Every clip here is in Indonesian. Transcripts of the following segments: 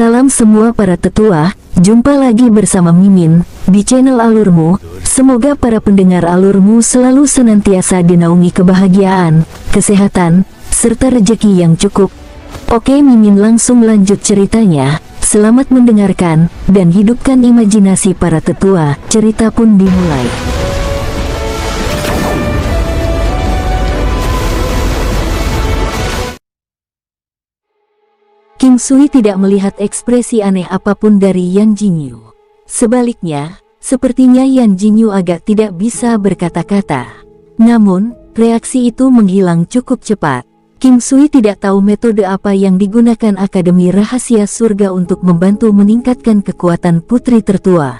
Salam semua para tetua, jumpa lagi bersama Mimin di channel Alurmu. Semoga para pendengar Alurmu selalu senantiasa dinaungi kebahagiaan, kesehatan, serta rezeki yang cukup. Oke, Mimin langsung lanjut ceritanya. Selamat mendengarkan dan hidupkan imajinasi para tetua. Cerita pun dimulai. King Sui tidak melihat ekspresi aneh apapun dari Yan Jingyu. Sebaliknya, sepertinya Yan Jingyu agak tidak bisa berkata-kata. Namun, reaksi itu menghilang cukup cepat. King Sui tidak tahu metode apa yang digunakan Akademi Rahasia Surga untuk membantu meningkatkan kekuatan putri tertua.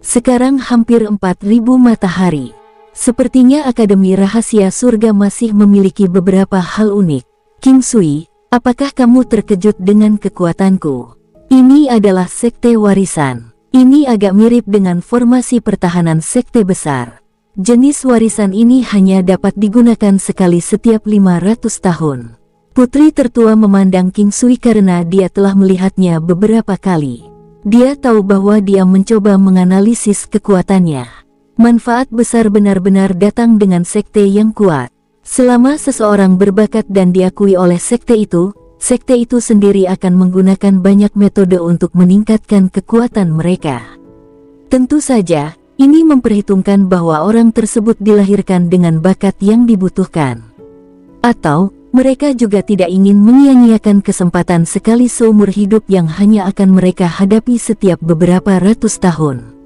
Sekarang hampir 4.000 matahari. Sepertinya Akademi Rahasia Surga masih memiliki beberapa hal unik. King Sui, apakah kamu terkejut dengan kekuatanku? Ini adalah sekte warisan. Ini agak mirip dengan formasi pertahanan sekte besar. Jenis warisan ini hanya dapat digunakan sekali setiap 500 tahun. Putri tertua memandang King Sui karena dia telah melihatnya beberapa kali. Dia tahu bahwa dia mencoba menganalisis kekuatannya. Manfaat besar benar-benar datang dengan sekte yang kuat. Selama seseorang berbakat dan diakui oleh sekte itu sendiri akan menggunakan banyak metode untuk meningkatkan kekuatan mereka. Tentu saja, ini memperhitungkan bahwa orang tersebut dilahirkan dengan bakat yang dibutuhkan. Atau, mereka juga tidak ingin menyia-nyiakan kesempatan sekali seumur hidup yang hanya akan mereka hadapi setiap beberapa ratus tahun.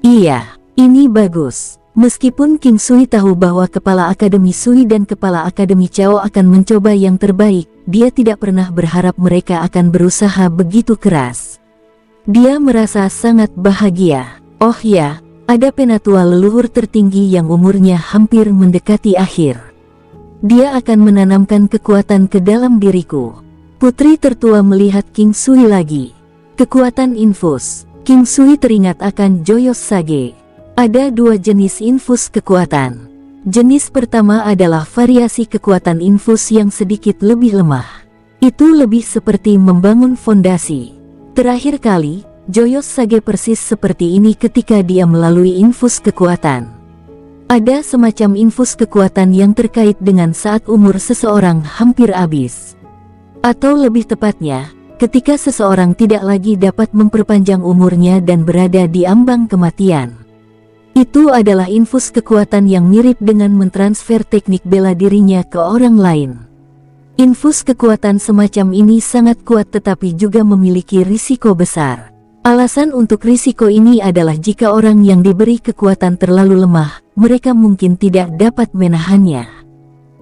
Iya, ini bagus. Meskipun King Sui tahu bahwa Kepala Akademi Sui dan Kepala Akademi Chao akan mencoba yang terbaik, dia tidak pernah berharap mereka akan berusaha begitu keras. Dia merasa sangat bahagia. Oh ya, ada penatua leluhur tertinggi yang umurnya hampir mendekati akhir. Dia akan menanamkan kekuatan ke dalam diriku. Putri tertua melihat King Sui lagi. Kekuatan infus. King Sui teringat akan Joyous Sage. Ada dua jenis infus kekuatan. Jenis pertama adalah variasi kekuatan infus yang sedikit lebih lemah. Itu lebih seperti membangun fondasi. Terakhir kali, Joyous Sage persis seperti ini ketika dia melalui infus kekuatan. Ada semacam infus kekuatan yang terkait dengan saat umur seseorang hampir habis. Atau lebih tepatnya, ketika seseorang tidak lagi dapat memperpanjang umurnya dan berada di ambang kematian. Itu adalah infus kekuatan yang mirip dengan mentransfer teknik bela dirinya ke orang lain. Infus kekuatan semacam ini sangat kuat tetapi juga memiliki risiko besar. Alasan untuk risiko ini adalah jika orang yang diberi kekuatan terlalu lemah, mereka mungkin tidak dapat menahannya.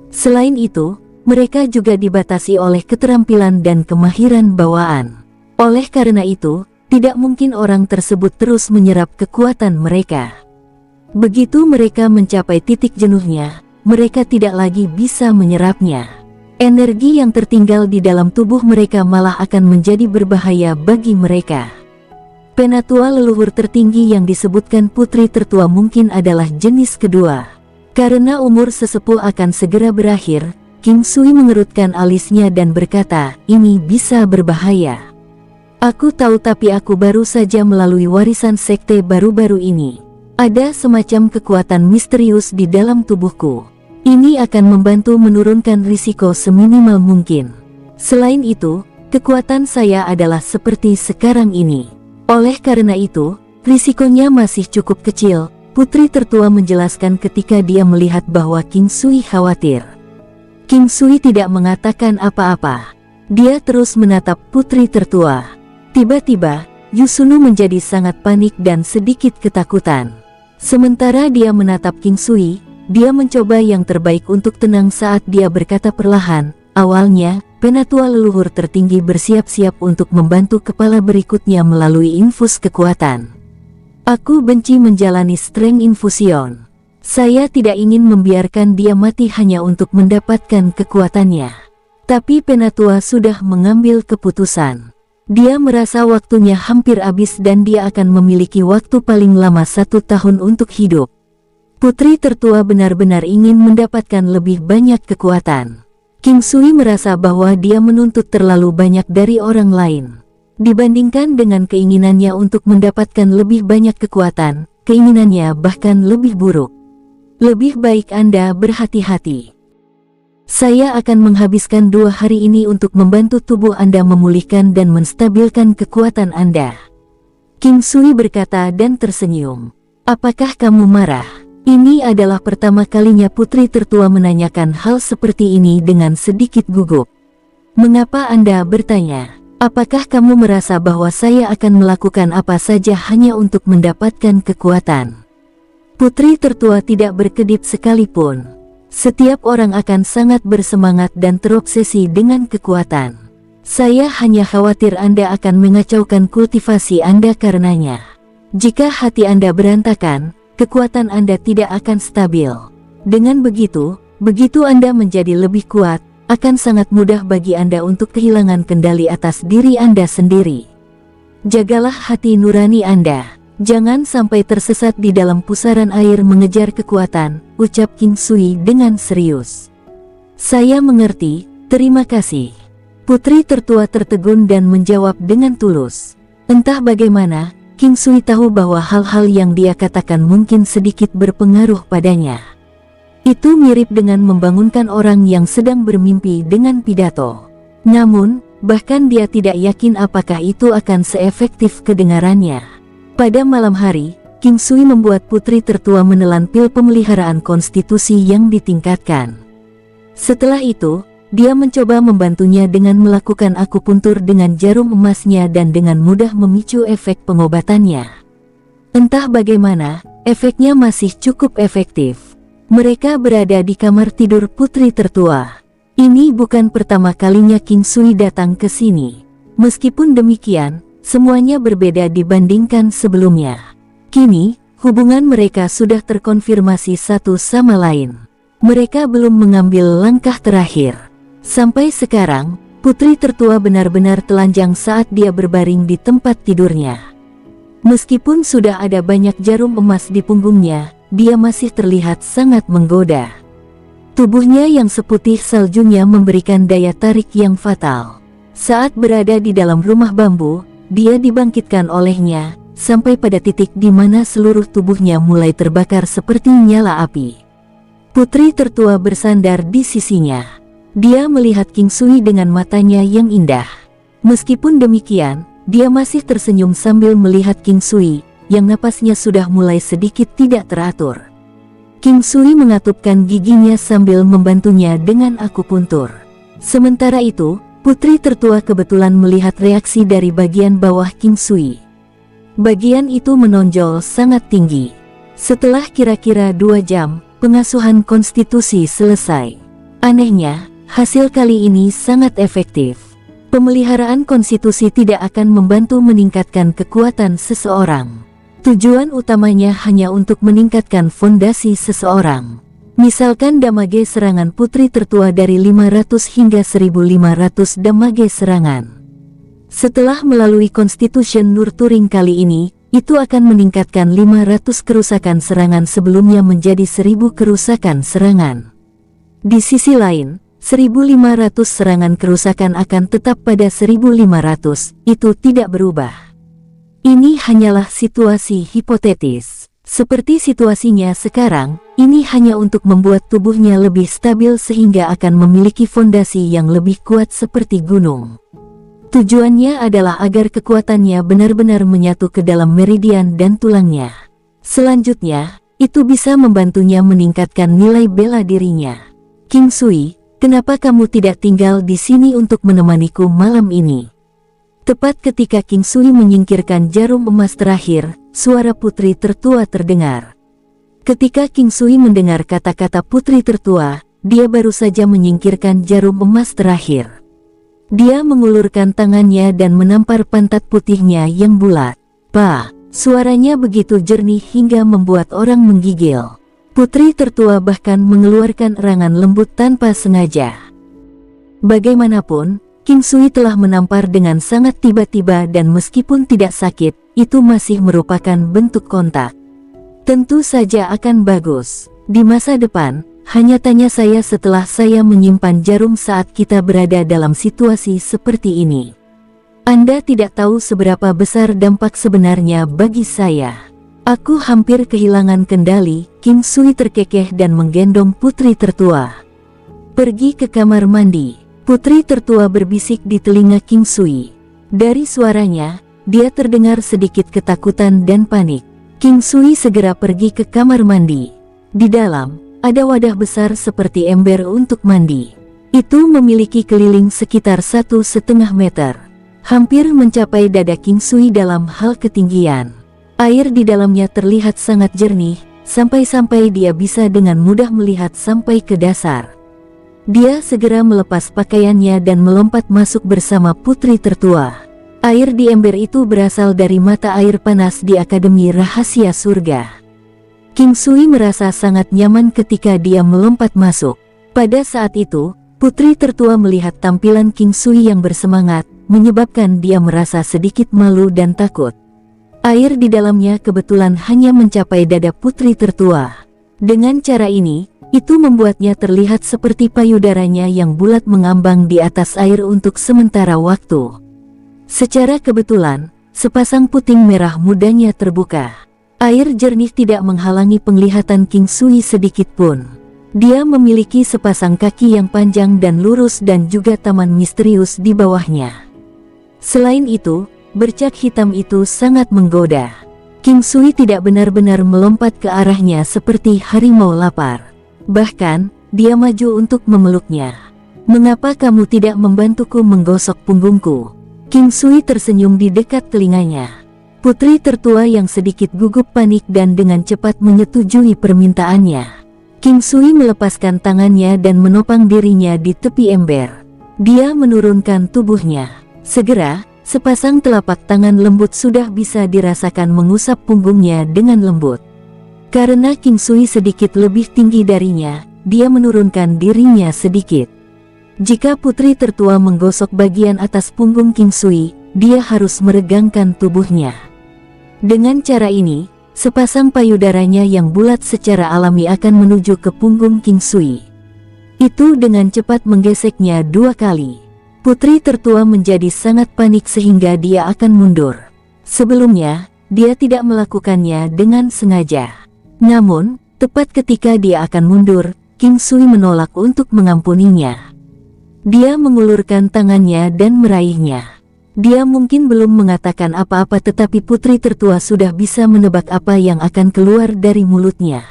Selain itu, mereka juga dibatasi oleh keterampilan dan kemahiran bawaan. Oleh karena itu, tidak mungkin orang tersebut terus menyerap kekuatan mereka. Begitu mereka mencapai titik jenuhnya, mereka tidak lagi bisa menyerapnya. Energi yang tertinggal di dalam tubuh mereka malah akan menjadi berbahaya bagi mereka. Penatua leluhur tertinggi yang disebutkan putri tertua mungkin adalah jenis kedua. Karena umur sesepuh akan segera berakhir, King Sui mengerutkan alisnya dan berkata, ini bisa berbahaya. Aku tahu tapi aku baru saja melalui warisan sekte baru-baru ini. Ada semacam kekuatan misterius di dalam tubuhku. Ini akan membantu menurunkan risiko seminimal mungkin. Selain itu, kekuatan saya adalah seperti sekarang ini. Oleh karena itu, risikonya masih cukup kecil, putri tertua menjelaskan ketika dia melihat bahwa King Sui khawatir. King Sui tidak mengatakan apa-apa. Dia terus menatap putri tertua. Tiba-tiba, Yusunu menjadi sangat panik dan sedikit ketakutan. Sementara dia menatap King Sui, dia mencoba yang terbaik untuk tenang saat dia berkata perlahan, awalnya, penatua leluhur tertinggi bersiap-siap untuk membantu kepala berikutnya melalui infus kekuatan. Aku benci menjalani strength infusion. Saya tidak ingin membiarkan dia mati hanya untuk mendapatkan kekuatannya. Tapi penatua sudah mengambil keputusan. Dia merasa waktunya hampir habis dan dia akan memiliki waktu paling lama 1 tahun untuk hidup. Putri tertua benar-benar ingin mendapatkan lebih banyak kekuatan. King Sui merasa bahwa dia menuntut terlalu banyak dari orang lain. Dibandingkan dengan keinginannya untuk mendapatkan lebih banyak kekuatan, keinginannya bahkan lebih buruk. Lebih baik Anda berhati-hati. Saya akan menghabiskan 2 hari ini untuk membantu tubuh Anda memulihkan dan menstabilkan kekuatan Anda. King Sui berkata dan tersenyum. Apakah kamu marah? Ini adalah pertama kalinya putri tertua menanyakan hal seperti ini dengan sedikit gugup. Mengapa Anda bertanya? Apakah kamu merasa bahwa saya akan melakukan apa saja hanya untuk mendapatkan kekuatan? Putri tertua tidak berkedip sekalipun. Setiap orang akan sangat bersemangat dan terobsesi dengan kekuatan. Saya hanya khawatir Anda akan mengacaukan kultivasi Anda karenanya. Jika hati Anda berantakan, kekuatan Anda tidak akan stabil. Dengan begitu Anda menjadi lebih kuat, akan sangat mudah bagi Anda untuk kehilangan kendali atas diri Anda sendiri. Jagalah hati nurani Anda. Jangan sampai tersesat di dalam pusaran air mengejar kekuatan, ucap King Sui dengan serius. Saya mengerti, terima kasih. Putri tertua tertegun dan menjawab dengan tulus. Entah bagaimana, King Sui tahu bahwa hal-hal yang dia katakan mungkin sedikit berpengaruh padanya. Itu mirip dengan membangunkan orang yang sedang bermimpi dengan pidato. Namun, bahkan dia tidak yakin apakah itu akan seefektif kedengarannya. Pada malam hari, King Sui membuat putri tertua menelan pil pemeliharaan konstitusi yang ditingkatkan. Setelah itu, dia mencoba membantunya dengan melakukan akupuntur dengan jarum emasnya dan dengan mudah memicu efek pengobatannya. Entah bagaimana, efeknya masih cukup efektif. Mereka berada di kamar tidur putri tertua. Ini bukan pertama kalinya King Sui datang ke sini. Meskipun demikian, semuanya berbeda dibandingkan sebelumnya. Kini, hubungan mereka sudah terkonfirmasi satu sama lain. Mereka belum mengambil langkah terakhir. Sampai sekarang, putri tertua benar-benar telanjang saat dia berbaring di tempat tidurnya. Meskipun sudah ada banyak jarum emas di punggungnya, dia masih terlihat sangat menggoda. Tubuhnya yang seputih saljunya memberikan daya tarik yang fatal. Saat berada di dalam rumah bambu, dia dibangkitkan olehnya, sampai pada titik di mana seluruh tubuhnya mulai terbakar seperti nyala api. Putri tertua bersandar di sisinya. Dia melihat King Sui dengan matanya yang indah. Meskipun demikian, dia masih tersenyum sambil melihat King Sui, yang napasnya sudah mulai sedikit tidak teratur. King Sui mengatupkan giginya sambil membantunya dengan akupuntur. Sementara itu, putri tertua kebetulan melihat reaksi dari bagian bawah King Sui. Bagian itu menonjol sangat tinggi. Setelah kira-kira 2 jam, pengasuhan konstitusi selesai. Anehnya, hasil kali ini sangat efektif. Pemeliharaan konstitusi tidak akan membantu meningkatkan kekuatan seseorang. Tujuan utamanya hanya untuk meningkatkan fondasi seseorang. Misalkan damage serangan putri tertua dari 500 hingga 1500 damage serangan. Setelah melalui Constitution Nurturing kali ini, itu akan meningkatkan 500 kerusakan serangan sebelumnya menjadi 1000 kerusakan serangan. Di sisi lain, 1500 serangan kerusakan akan tetap pada 1500, itu tidak berubah. Ini hanyalah situasi hipotetis. Seperti situasinya sekarang, ini hanya untuk membuat tubuhnya lebih stabil sehingga akan memiliki fondasi yang lebih kuat seperti gunung. Tujuannya adalah agar kekuatannya benar-benar menyatu ke dalam meridian dan tulangnya. Selanjutnya, itu bisa membantunya meningkatkan nilai bela dirinya. King Sui, kenapa kamu tidak tinggal di sini untuk menemaniku malam ini? Tepat ketika King Sui menyingkirkan jarum emas terakhir, suara putri tertua terdengar. Ketika King Sui mendengar kata-kata putri tertua, dia baru saja menyingkirkan jarum emas terakhir. Dia mengulurkan tangannya dan menampar pantat putihnya yang bulat. "Pa!" Suaranya begitu jernih hingga membuat orang menggigil. Putri tertua bahkan mengeluarkan erangan lembut tanpa sengaja. Bagaimanapun, King Sui telah menampar dengan sangat tiba-tiba dan meskipun tidak sakit, itu masih merupakan bentuk kontak. Tentu saja akan bagus. Di masa depan, hanya tanya saya setelah saya menyimpan jarum saat kita berada dalam situasi seperti ini. Anda tidak tahu seberapa besar dampak sebenarnya bagi saya. Aku hampir kehilangan kendali, King Sui terkekeh dan menggendong putri tertua. Pergi ke kamar mandi, putri tertua berbisik di telinga King Sui. Dari suaranya, dia terdengar sedikit ketakutan dan panik. King Sui segera pergi ke kamar mandi. Di dalam, ada wadah besar seperti ember untuk mandi. Itu memiliki keliling sekitar 1,5 meter. Hampir mencapai dada King Sui dalam hal ketinggian. Air di dalamnya terlihat sangat jernih, sampai-sampai dia bisa dengan mudah melihat sampai ke dasar. Dia segera melepas pakaiannya dan melompat masuk bersama putri tertua. Air di ember itu berasal dari mata air panas di Akademi Rahasia Surga. King Sui merasa sangat nyaman ketika dia melompat masuk. Pada saat itu, putri tertua melihat tampilan King Sui yang bersemangat, menyebabkan dia merasa sedikit malu dan takut. Air di dalamnya kebetulan hanya mencapai dada putri tertua. Dengan cara ini, itu membuatnya terlihat seperti payudaranya yang bulat mengambang di atas air untuk sementara waktu. Secara kebetulan, sepasang puting merah mudanya terbuka. Air jernih tidak menghalangi penglihatan King Sui sedikit pun. Dia memiliki sepasang kaki yang panjang dan lurus dan juga taman misterius di bawahnya. Selain itu, bercak hitam itu sangat menggoda. King Sui tidak benar-benar melompat ke arahnya seperti harimau lapar. Bahkan, dia maju untuk memeluknya. "Mengapa kamu tidak membantuku menggosok punggungku?" King Sui tersenyum di dekat telinganya. Putri tertua yang sedikit gugup panik dan dengan cepat menyetujui permintaannya. King Sui melepaskan tangannya dan menopang dirinya di tepi ember. Dia menurunkan tubuhnya. Segera, sepasang telapak tangan lembut sudah bisa dirasakan mengusap punggungnya dengan lembut. Karena King Sui sedikit lebih tinggi darinya, dia menurunkan dirinya sedikit. Jika putri tertua menggosok bagian atas punggung King Sui, dia harus meregangkan tubuhnya. Dengan cara ini, sepasang payudaranya yang bulat secara alami akan menuju ke punggung King Sui. Itu dengan cepat menggeseknya 2 kali. Putri tertua menjadi sangat panik sehingga dia akan mundur. Sebelumnya, dia tidak melakukannya dengan sengaja. Namun, tepat ketika dia akan mundur, King Sui menolak untuk mengampuninya. Dia mengulurkan tangannya dan meraihnya. Dia mungkin belum mengatakan apa-apa tetapi putri tertua sudah bisa menebak apa yang akan keluar dari mulutnya.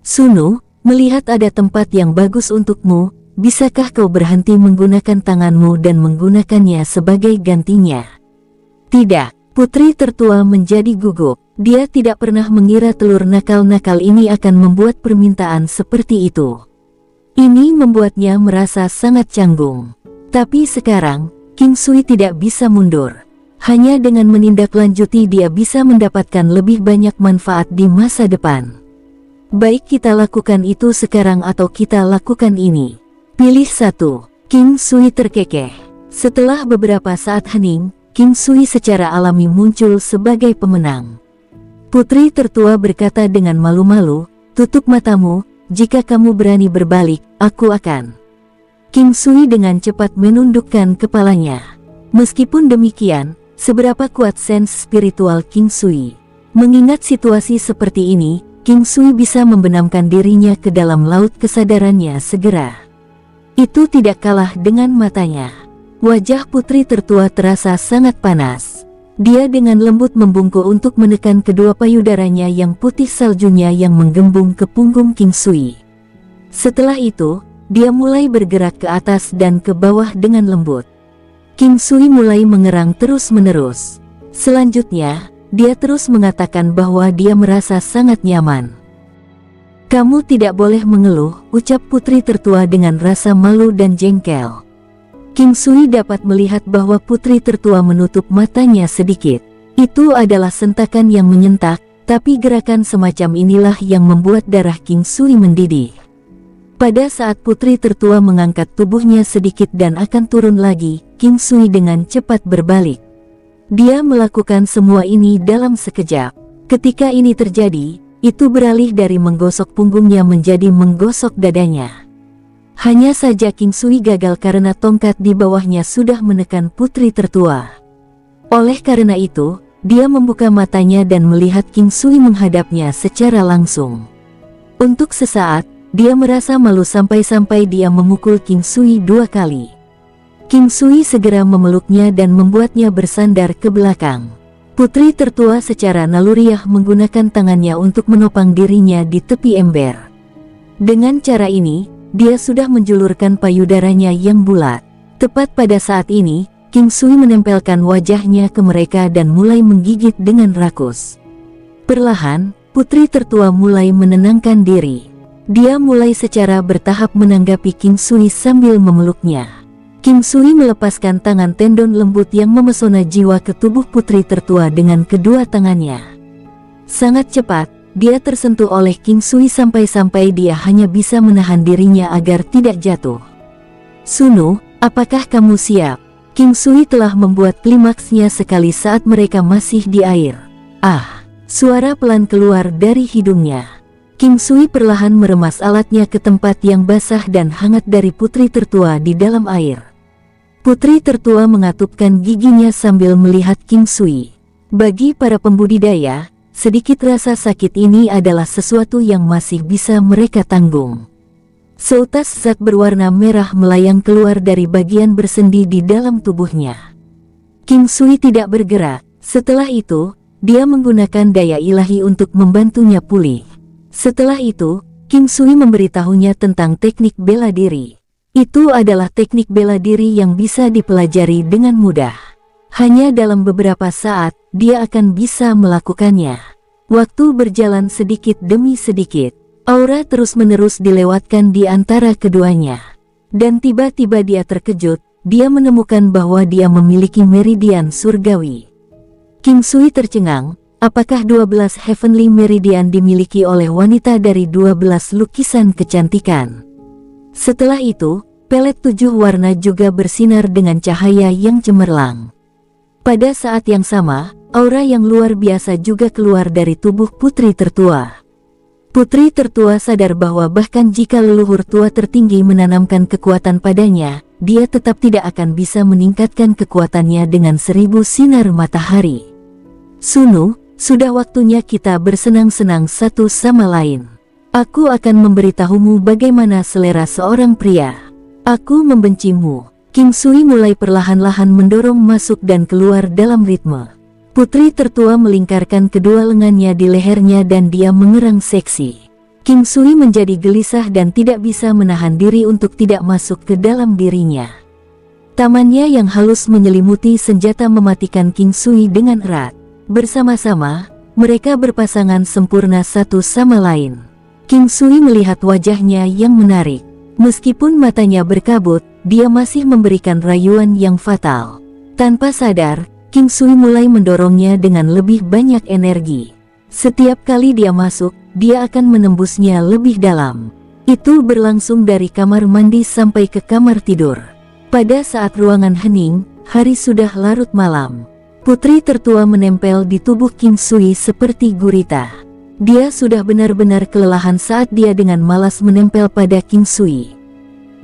"Sunu, melihat ada tempat yang bagus untukmu, bisakah kau berhenti menggunakan tanganmu dan menggunakannya sebagai gantinya?" Tidak, putri tertua menjadi gugup. Dia tidak pernah mengira telur nakal-nakal ini akan membuat permintaan seperti itu. Ini membuatnya merasa sangat canggung. Tapi sekarang, King Sui tidak bisa mundur. Hanya dengan menindaklanjuti dia bisa mendapatkan lebih banyak manfaat di masa depan. Baik kita lakukan itu sekarang atau kita lakukan ini. Pilih satu. King Sui terkekeh. Setelah beberapa saat hening, King Sui secara alami muncul sebagai pemenang. Putri tertua berkata dengan malu-malu, "Tutup matamu, jika kamu berani berbalik, aku akan." King Sui dengan cepat menundukkan kepalanya. Meskipun demikian, seberapa kuat sense spiritual King Sui? Mengingat situasi seperti ini, King Sui bisa membenamkan dirinya ke dalam laut kesadarannya segera. Itu tidak kalah dengan matanya. Wajah putri tertua terasa sangat panas. Dia dengan lembut membungkuk untuk menekan kedua payudaranya yang putih saljunya yang menggembung ke punggung King Sui. Setelah itu, dia mulai bergerak ke atas dan ke bawah dengan lembut. King Sui mulai mengerang terus-menerus. Selanjutnya, dia terus mengatakan bahwa dia merasa sangat nyaman. "Kamu tidak boleh mengeluh," ucap putri tertua dengan rasa malu dan jengkel. King Sui dapat melihat bahwa putri tertua menutup matanya sedikit. Itu adalah sentakan yang menyentak, tapi gerakan semacam inilah yang membuat darah King Sui mendidih. Pada saat putri tertua mengangkat tubuhnya sedikit dan akan turun lagi, King Sui dengan cepat berbalik. Dia melakukan semua ini dalam sekejap. Ketika ini terjadi, itu beralih dari menggosok punggungnya menjadi menggosok dadanya. Hanya saja King Sui gagal karena tongkat di bawahnya sudah menekan putri tertua. Oleh karena itu, dia membuka matanya dan melihat King Sui menghadapnya secara langsung. Untuk sesaat, dia merasa malu sampai-sampai dia memukul King Sui 2 kali. King Sui segera memeluknya dan membuatnya bersandar ke belakang. Putri tertua secara naluriah menggunakan tangannya untuk menopang dirinya di tepi ember. Dengan cara ini, dia sudah menjulurkan payudaranya yang bulat. Tepat pada saat ini, King Sui menempelkan wajahnya ke mereka dan mulai menggigit dengan rakus. Perlahan, putri tertua mulai menenangkan diri. Dia mulai secara bertahap menanggapi King Sui sambil memeluknya. King Sui melepaskan tangan tendon lembut yang memesona jiwa ke tubuh putri tertua dengan kedua tangannya. Sangat cepat, dia tersentuh oleh King Sui sampai-sampai dia hanya bisa menahan dirinya agar tidak jatuh. "Sunu, apakah kamu siap?" King Sui telah membuat klimaksnya sekali saat mereka masih di air. "Ah!" Suara pelan keluar dari hidungnya. King Sui perlahan meremas alatnya ke tempat yang basah dan hangat dari putri tertua di dalam air. Putri tertua mengatupkan giginya sambil melihat King Sui. Bagi para pembudidaya, sedikit rasa sakit ini adalah sesuatu yang masih bisa mereka tanggung. Seutas zat berwarna merah melayang keluar dari bagian bersendi di dalam tubuhnya. King Sui tidak bergerak. Setelah itu, dia menggunakan daya ilahi untuk membantunya pulih. Setelah itu, King Sui memberitahunya tentang teknik bela diri. Itu adalah teknik bela diri yang bisa dipelajari dengan mudah. Hanya dalam beberapa saat, dia akan bisa melakukannya. Waktu berjalan sedikit demi sedikit. Aura terus-menerus dilewatkan di antara keduanya. Dan tiba-tiba dia terkejut, dia menemukan bahwa dia memiliki meridian surgawi. King Sui tercengang, apakah 12 Heavenly Meridian dimiliki oleh wanita dari 12 lukisan kecantikan? Setelah itu, pelet 7 warna juga bersinar dengan cahaya yang cemerlang. Pada saat yang sama, aura yang luar biasa juga keluar dari tubuh putri tertua. Putri tertua sadar bahwa bahkan jika leluhur tua tertinggi menanamkan kekuatan padanya, dia tetap tidak akan bisa meningkatkan kekuatannya dengan 1000 sinar matahari. "Sunu, sudah waktunya kita bersenang-senang satu sama lain. Aku akan memberitahumu bagaimana selera seorang pria. Aku membencimu." King Sui mulai perlahan-lahan mendorong masuk dan keluar dalam ritme. Putri tertua melingkarkan kedua lengannya di lehernya dan dia mengerang seksi. King Sui menjadi gelisah dan tidak bisa menahan diri untuk tidak masuk ke dalam dirinya. Tamannya yang halus menyelimuti senjata mematikan King Sui dengan erat. Bersama-sama, mereka berpasangan sempurna satu sama lain. King Sui melihat wajahnya yang menarik. Meskipun matanya berkabut, dia masih memberikan rayuan yang fatal. Tanpa sadar, King Sui mulai mendorongnya dengan lebih banyak energi. Setiap kali dia masuk, dia akan menembusnya lebih dalam. Itu berlangsung dari kamar mandi sampai ke kamar tidur. Pada saat ruangan hening, hari sudah larut malam. Putri tertua menempel di tubuh King Sui seperti gurita. Dia sudah benar-benar kelelahan saat dia dengan malas menempel pada King Sui.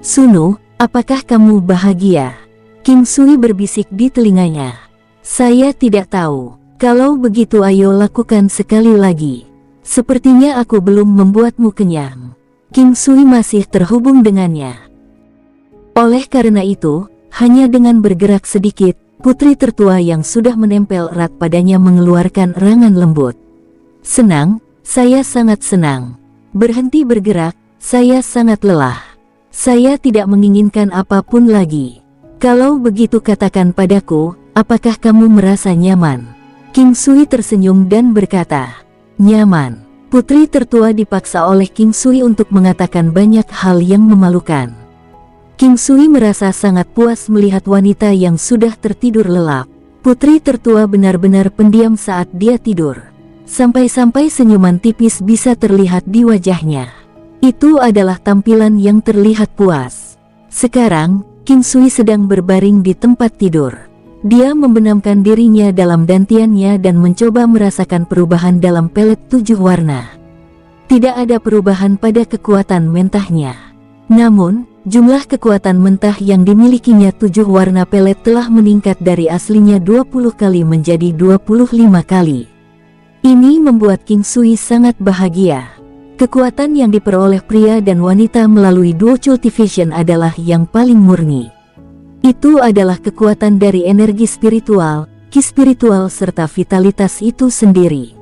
"Sunu, apakah kamu bahagia?" King Sui berbisik di telinganya. "Saya tidak tahu. Kalau begitu ayo lakukan sekali lagi. Sepertinya aku belum membuatmu kenyang." King Sui masih terhubung dengannya. Oleh karena itu, hanya dengan bergerak sedikit, putri tertua yang sudah menempel erat padanya mengeluarkan erangan lembut. "Senang, saya sangat senang. Berhenti bergerak, saya sangat lelah. Saya tidak menginginkan apapun lagi. Kalau begitu katakan padaku, apakah kamu merasa nyaman?" King Sui tersenyum dan berkata, "Nyaman." Putri tertua dipaksa oleh King Sui untuk mengatakan banyak hal yang memalukan. King Sui merasa sangat puas melihat wanita yang sudah tertidur lelap. Putri tertua benar-benar pendiam saat dia tidur. Sampai-sampai senyuman tipis bisa terlihat di wajahnya. Itu adalah tampilan yang terlihat puas. Sekarang, King Sui sedang berbaring di tempat tidur. Dia membenamkan dirinya dalam dantiannya dan mencoba merasakan perubahan dalam pelet 7 warna. Tidak ada perubahan pada kekuatan mentahnya. Namun, jumlah kekuatan mentah yang dimilikinya 7 warna pelet telah meningkat dari aslinya 20 kali menjadi 25 kali. Ini membuat King Sui sangat bahagia. Kekuatan yang diperoleh pria dan wanita melalui duo cultivation adalah yang paling murni. Itu adalah kekuatan dari energi spiritual, ki spiritual serta vitalitas itu sendiri.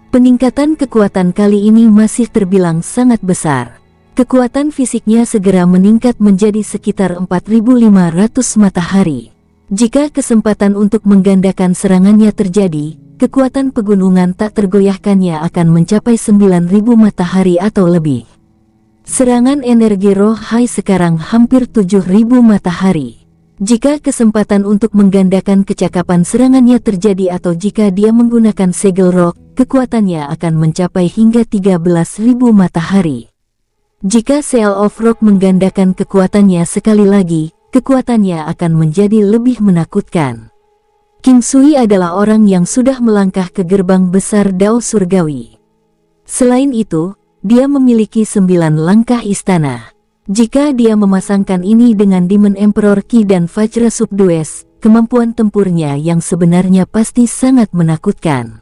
Peningkatan kekuatan kali ini masih terbilang sangat besar. Kekuatan fisiknya segera meningkat menjadi sekitar 4.500 matahari. Jika kesempatan untuk menggandakan serangannya terjadi, kekuatan pegunungan tak tergoyahkannya akan mencapai 9.000 matahari atau lebih. Serangan energi roh high sekarang hampir 7.000 matahari. Jika kesempatan untuk menggandakan kecakapan serangannya terjadi atau jika dia menggunakan segel rock, kekuatannya akan mencapai hingga 13.000 matahari. Jika Seal of Rock menggandakan kekuatannya sekali lagi, kekuatannya akan menjadi lebih menakutkan. King Sui adalah orang yang sudah melangkah ke gerbang besar Dao Surgawi. Selain itu, dia memiliki 9 langkah istana. Jika dia memasangkan ini dengan Demon Emperor Qi dan Vajra Subdues, kemampuan tempurnya yang sebenarnya pasti sangat menakutkan.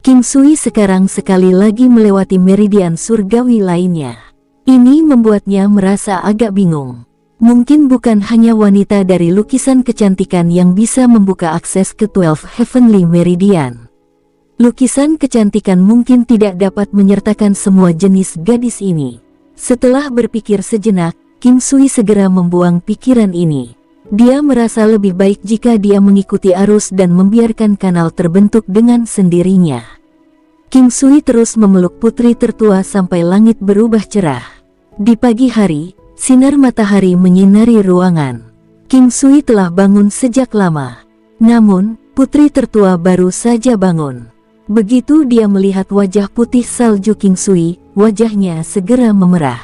King Sui sekarang sekali lagi melewati meridian surgawi lainnya. Ini membuatnya merasa agak bingung. Mungkin bukan hanya wanita dari lukisan kecantikan yang bisa membuka akses ke 12 Heavenly Meridian. Lukisan kecantikan mungkin tidak dapat menyertakan semua jenis gadis ini. Setelah berpikir sejenak, King Sui segera membuang pikiran ini. Dia merasa lebih baik jika dia mengikuti arus dan membiarkan kanal terbentuk dengan sendirinya. King Sui terus memeluk putri tertua sampai langit berubah cerah. Di pagi hari, sinar matahari menyinari ruangan. King Sui telah bangun sejak lama. Namun, putri tertua baru saja bangun. Begitu dia melihat wajah putih salju King Sui, wajahnya segera memerah.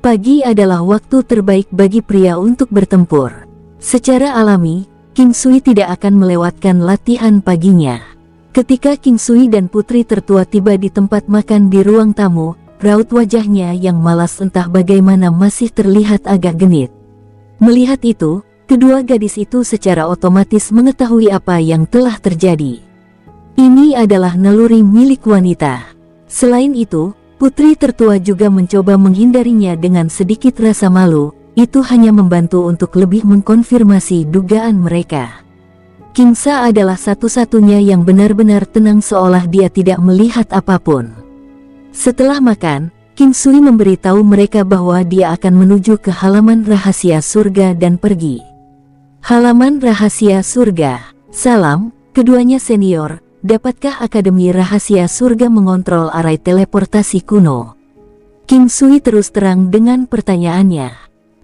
Pagi adalah waktu terbaik bagi pria untuk bertempur. Secara alami, King Sui tidak akan melewatkan latihan paginya. Ketika King Sui dan putri tertua tiba di tempat makan di ruang tamu, raut wajahnya yang malas entah bagaimana masih terlihat agak genit. Melihat itu, kedua gadis itu secara otomatis mengetahui apa yang telah terjadi. Ini adalah naluri milik wanita. Selain itu, putri tertua juga mencoba menghindarinya dengan sedikit rasa malu. Itu hanya membantu untuk lebih mengkonfirmasi dugaan mereka. King Sa adalah satu-satunya yang benar-benar tenang seolah dia tidak melihat apapun. Setelah makan, King Sui memberitahu mereka bahwa dia akan menuju ke halaman rahasia surga dan pergi. Halaman rahasia surga. Salam, keduanya senior. Dapatkah Akademi Rahasia Surga mengontrol arai teleportasi kuno? King Sui terus terang dengan pertanyaannya.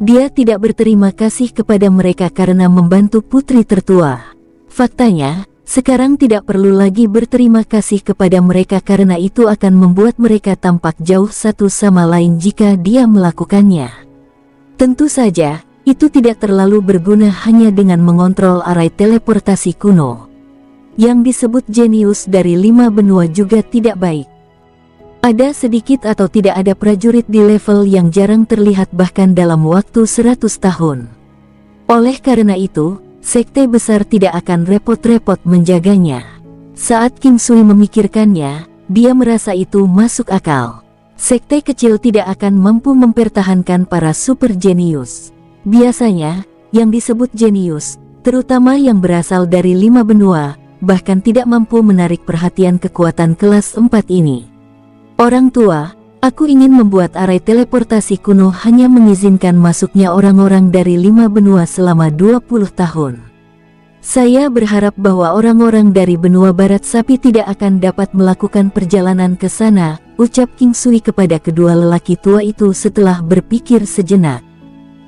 Dia tidak berterima kasih kepada mereka karena membantu putri tertua. Faktanya, sekarang tidak perlu lagi berterima kasih kepada mereka karena itu akan membuat mereka tampak jauh satu sama lain jika dia melakukannya. Tentu saja, itu tidak terlalu berguna hanya dengan mengontrol arai teleportasi kuno. Yang disebut jenius dari 5 benua juga tidak baik. Ada sedikit atau tidak ada prajurit di level yang jarang terlihat bahkan dalam waktu 100 tahun. Oleh karena itu, sekte besar tidak akan repot-repot menjaganya. Saat King Sui memikirkannya, dia merasa itu masuk akal. Sekte kecil tidak akan mampu mempertahankan para super jenius. Biasanya, yang disebut jenius, terutama yang berasal dari 5 benua, bahkan tidak mampu menarik perhatian kekuatan kelas 4 ini. Orang tua, aku ingin membuat arai teleportasi kuno hanya mengizinkan masuknya orang-orang dari 5 benua selama 20 tahun. Saya berharap bahwa orang-orang dari benua barat sapi tidak akan dapat melakukan perjalanan ke sana, ucap King Sui kepada kedua lelaki tua itu setelah berpikir sejenak.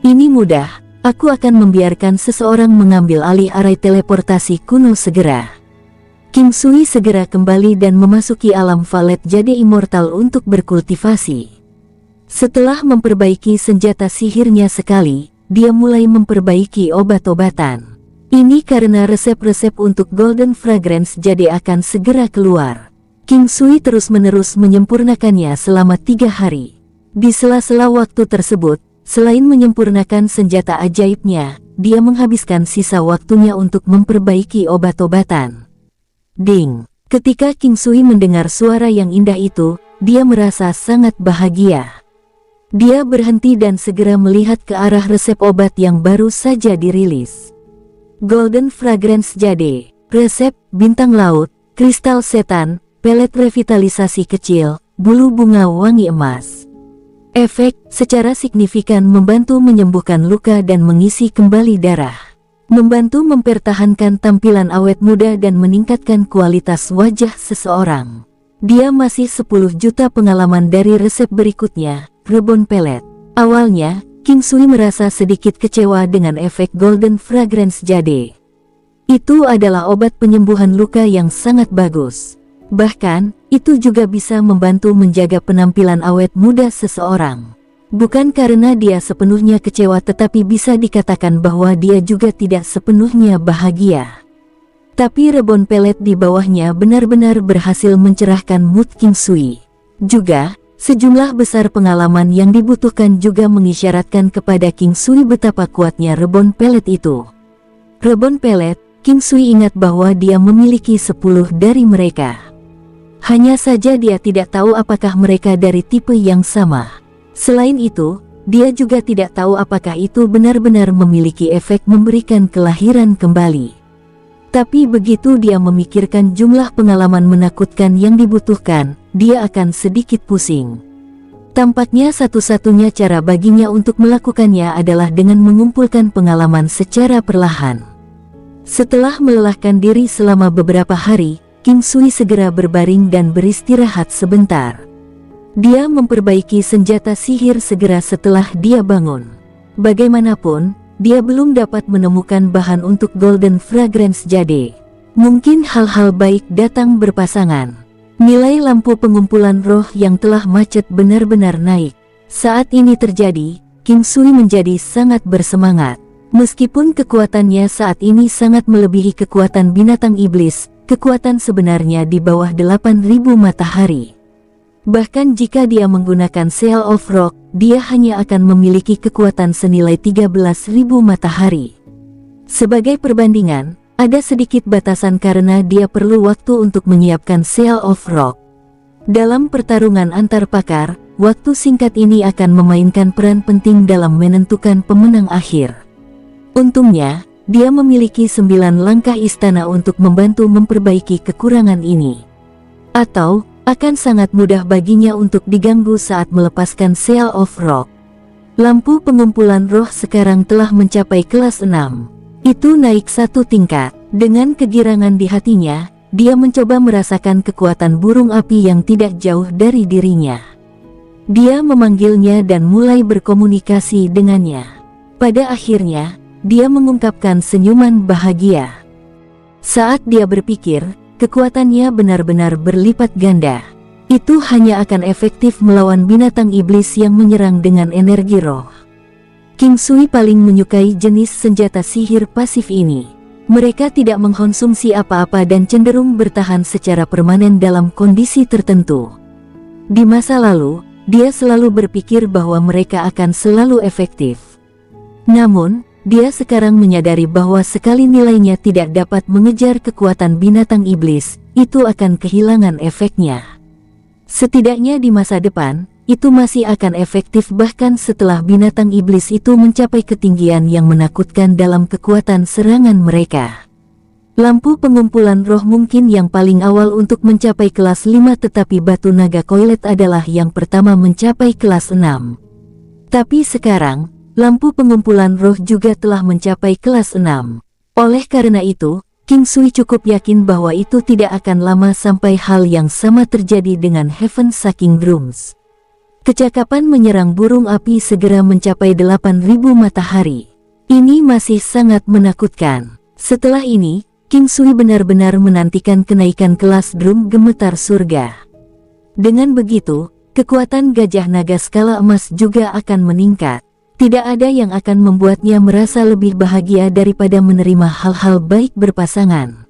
Ini mudah, aku akan membiarkan seseorang mengambil alih arai teleportasi kuno segera. King Sui segera kembali dan memasuki alam Valet Jade Immortal untuk berkultivasi. Setelah memperbaiki senjata sihirnya sekali, dia mulai memperbaiki obat-obatan. Ini karena resep-resep untuk Golden Fragrance Jade akan segera keluar. King Sui terus-menerus menyempurnakannya selama 3 hari. Di sela-sela waktu tersebut, selain menyempurnakan senjata ajaibnya, dia menghabiskan sisa waktunya untuk memperbaiki obat-obatan. Ding! Ketika King Sui mendengar suara yang indah itu, dia merasa sangat bahagia. Dia berhenti dan segera melihat ke arah resep obat yang baru saja dirilis. Golden Fragrance Jade, resep bintang laut, kristal setan, pelet revitalisasi kecil, bulu bunga wangi emas. Efek secara signifikan membantu menyembuhkan luka dan mengisi kembali darah. Membantu mempertahankan tampilan awet muda dan meningkatkan kualitas wajah seseorang. Dia masih 10 juta pengalaman dari resep berikutnya, rebon pelet. Awalnya, King Sui merasa sedikit kecewa dengan efek Golden Fragrance Jade. Itu adalah obat penyembuhan luka yang sangat bagus. Bahkan, itu juga bisa membantu menjaga penampilan awet muda seseorang. Bukan karena dia sepenuhnya kecewa, tetapi bisa dikatakan bahwa dia juga tidak sepenuhnya bahagia. Tapi rebon pelet di bawahnya benar-benar berhasil mencerahkan mood King Sui. Juga, sejumlah besar pengalaman yang dibutuhkan juga mengisyaratkan kepada King Sui betapa kuatnya rebon pelet itu. Rebon pelet, King Sui ingat bahwa dia memiliki 10 dari mereka. Hanya saja dia tidak tahu apakah mereka dari tipe yang sama. Selain itu, dia juga tidak tahu apakah itu benar-benar memiliki efek memberikan kelahiran kembali. Tapi begitu dia memikirkan jumlah pengalaman menakutkan yang dibutuhkan, dia akan sedikit pusing. Tampaknya satu-satunya cara baginya untuk melakukannya adalah dengan mengumpulkan pengalaman secara perlahan. Setelah melelahkan diri selama beberapa hari, King Sui segera berbaring dan beristirahat sebentar. Dia memperbaiki senjata sihir segera setelah dia bangun. Bagaimanapun, dia belum dapat menemukan bahan untuk Golden Fragrance Jade. Mungkin hal-hal baik datang berpasangan. Nilai lampu pengumpulan roh yang telah macet benar-benar naik. Saat ini terjadi, King Sui menjadi sangat bersemangat. Meskipun kekuatannya saat ini sangat melebihi kekuatan binatang iblis, kekuatan sebenarnya di bawah 8.000 matahari. Bahkan jika dia menggunakan Seal of Rock, dia hanya akan memiliki kekuatan senilai 13.000 matahari. Sebagai perbandingan, ada sedikit batasan karena dia perlu waktu untuk menyiapkan Seal of Rock. Dalam pertarungan antar pakar, waktu singkat ini akan memainkan peran penting dalam menentukan pemenang akhir. Untungnya, dia memiliki 9 langkah istana untuk membantu memperbaiki kekurangan ini. Atau, akan sangat mudah baginya untuk diganggu saat melepaskan Seal of Rock. Lampu pengumpulan roh sekarang telah mencapai kelas 6. Itu naik 1 tingkat. Dengan kegirangan di hatinya, dia mencoba merasakan kekuatan burung api yang tidak jauh dari dirinya. Dia memanggilnya dan mulai berkomunikasi dengannya. Pada akhirnya, dia mengungkapkan senyuman bahagia. Saat dia berpikir, kekuatannya benar-benar berlipat ganda. Itu hanya akan efektif melawan binatang iblis yang menyerang dengan energi roh. King Sui paling menyukai jenis senjata sihir pasif ini. Mereka tidak mengkonsumsi apa-apa dan cenderung bertahan secara permanen dalam kondisi tertentu. Di masa lalu, dia selalu berpikir bahwa mereka akan selalu efektif. Namun, dia sekarang menyadari bahwa sekali nilainya tidak dapat mengejar kekuatan binatang iblis, itu akan kehilangan efeknya. Setidaknya di masa depan, itu masih akan efektif bahkan setelah binatang iblis itu mencapai ketinggian yang menakutkan dalam kekuatan serangan mereka. Lampu pengumpulan roh mungkin yang paling awal untuk mencapai kelas 5, tetapi batu naga koilet adalah yang pertama mencapai kelas 6. Tapi sekarang, lampu pengumpulan roh juga telah mencapai kelas 6. Oleh karena itu, King Sui cukup yakin bahwa itu tidak akan lama sampai hal yang sama terjadi dengan Heaven Sucking Drums. Kecakapan menyerang burung api segera mencapai 8.000 matahari. Ini masih sangat menakutkan. Setelah ini, King Sui benar-benar menantikan kenaikan kelas drum gemetar surga. Dengan begitu, kekuatan gajah naga skala emas juga akan meningkat. Tidak ada yang akan membuatnya merasa lebih bahagia daripada menerima hal-hal baik berpasangan.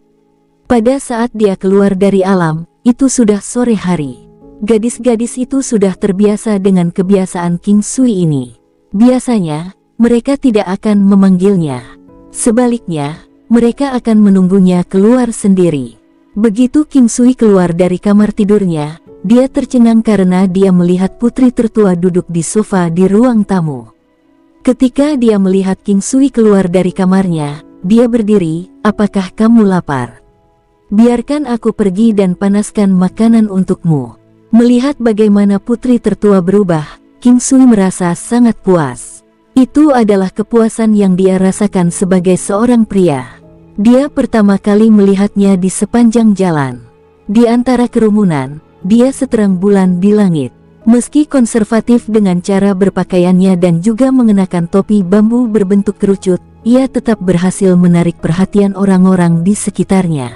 Pada saat dia keluar dari alam, itu sudah sore hari. Gadis-gadis itu sudah terbiasa dengan kebiasaan King Sui ini. Biasanya, mereka tidak akan memanggilnya. Sebaliknya, mereka akan menunggunya keluar sendiri. Begitu King Sui keluar dari kamar tidurnya, dia tercengang karena dia melihat putri tertua duduk di sofa di ruang tamu. Ketika dia melihat King Sui keluar dari kamarnya, dia berdiri, "Apakah kamu lapar? Biarkan aku pergi dan panaskan makanan untukmu." Melihat bagaimana putri tertua berubah, King Sui merasa sangat puas. Itu adalah kepuasan yang dia rasakan sebagai seorang pria. Dia pertama kali melihatnya di sepanjang jalan. Di antara kerumunan, dia seterang bulan di langit. Meski konservatif dengan cara berpakaiannya dan juga mengenakan topi bambu berbentuk kerucut, ia tetap berhasil menarik perhatian orang-orang di sekitarnya.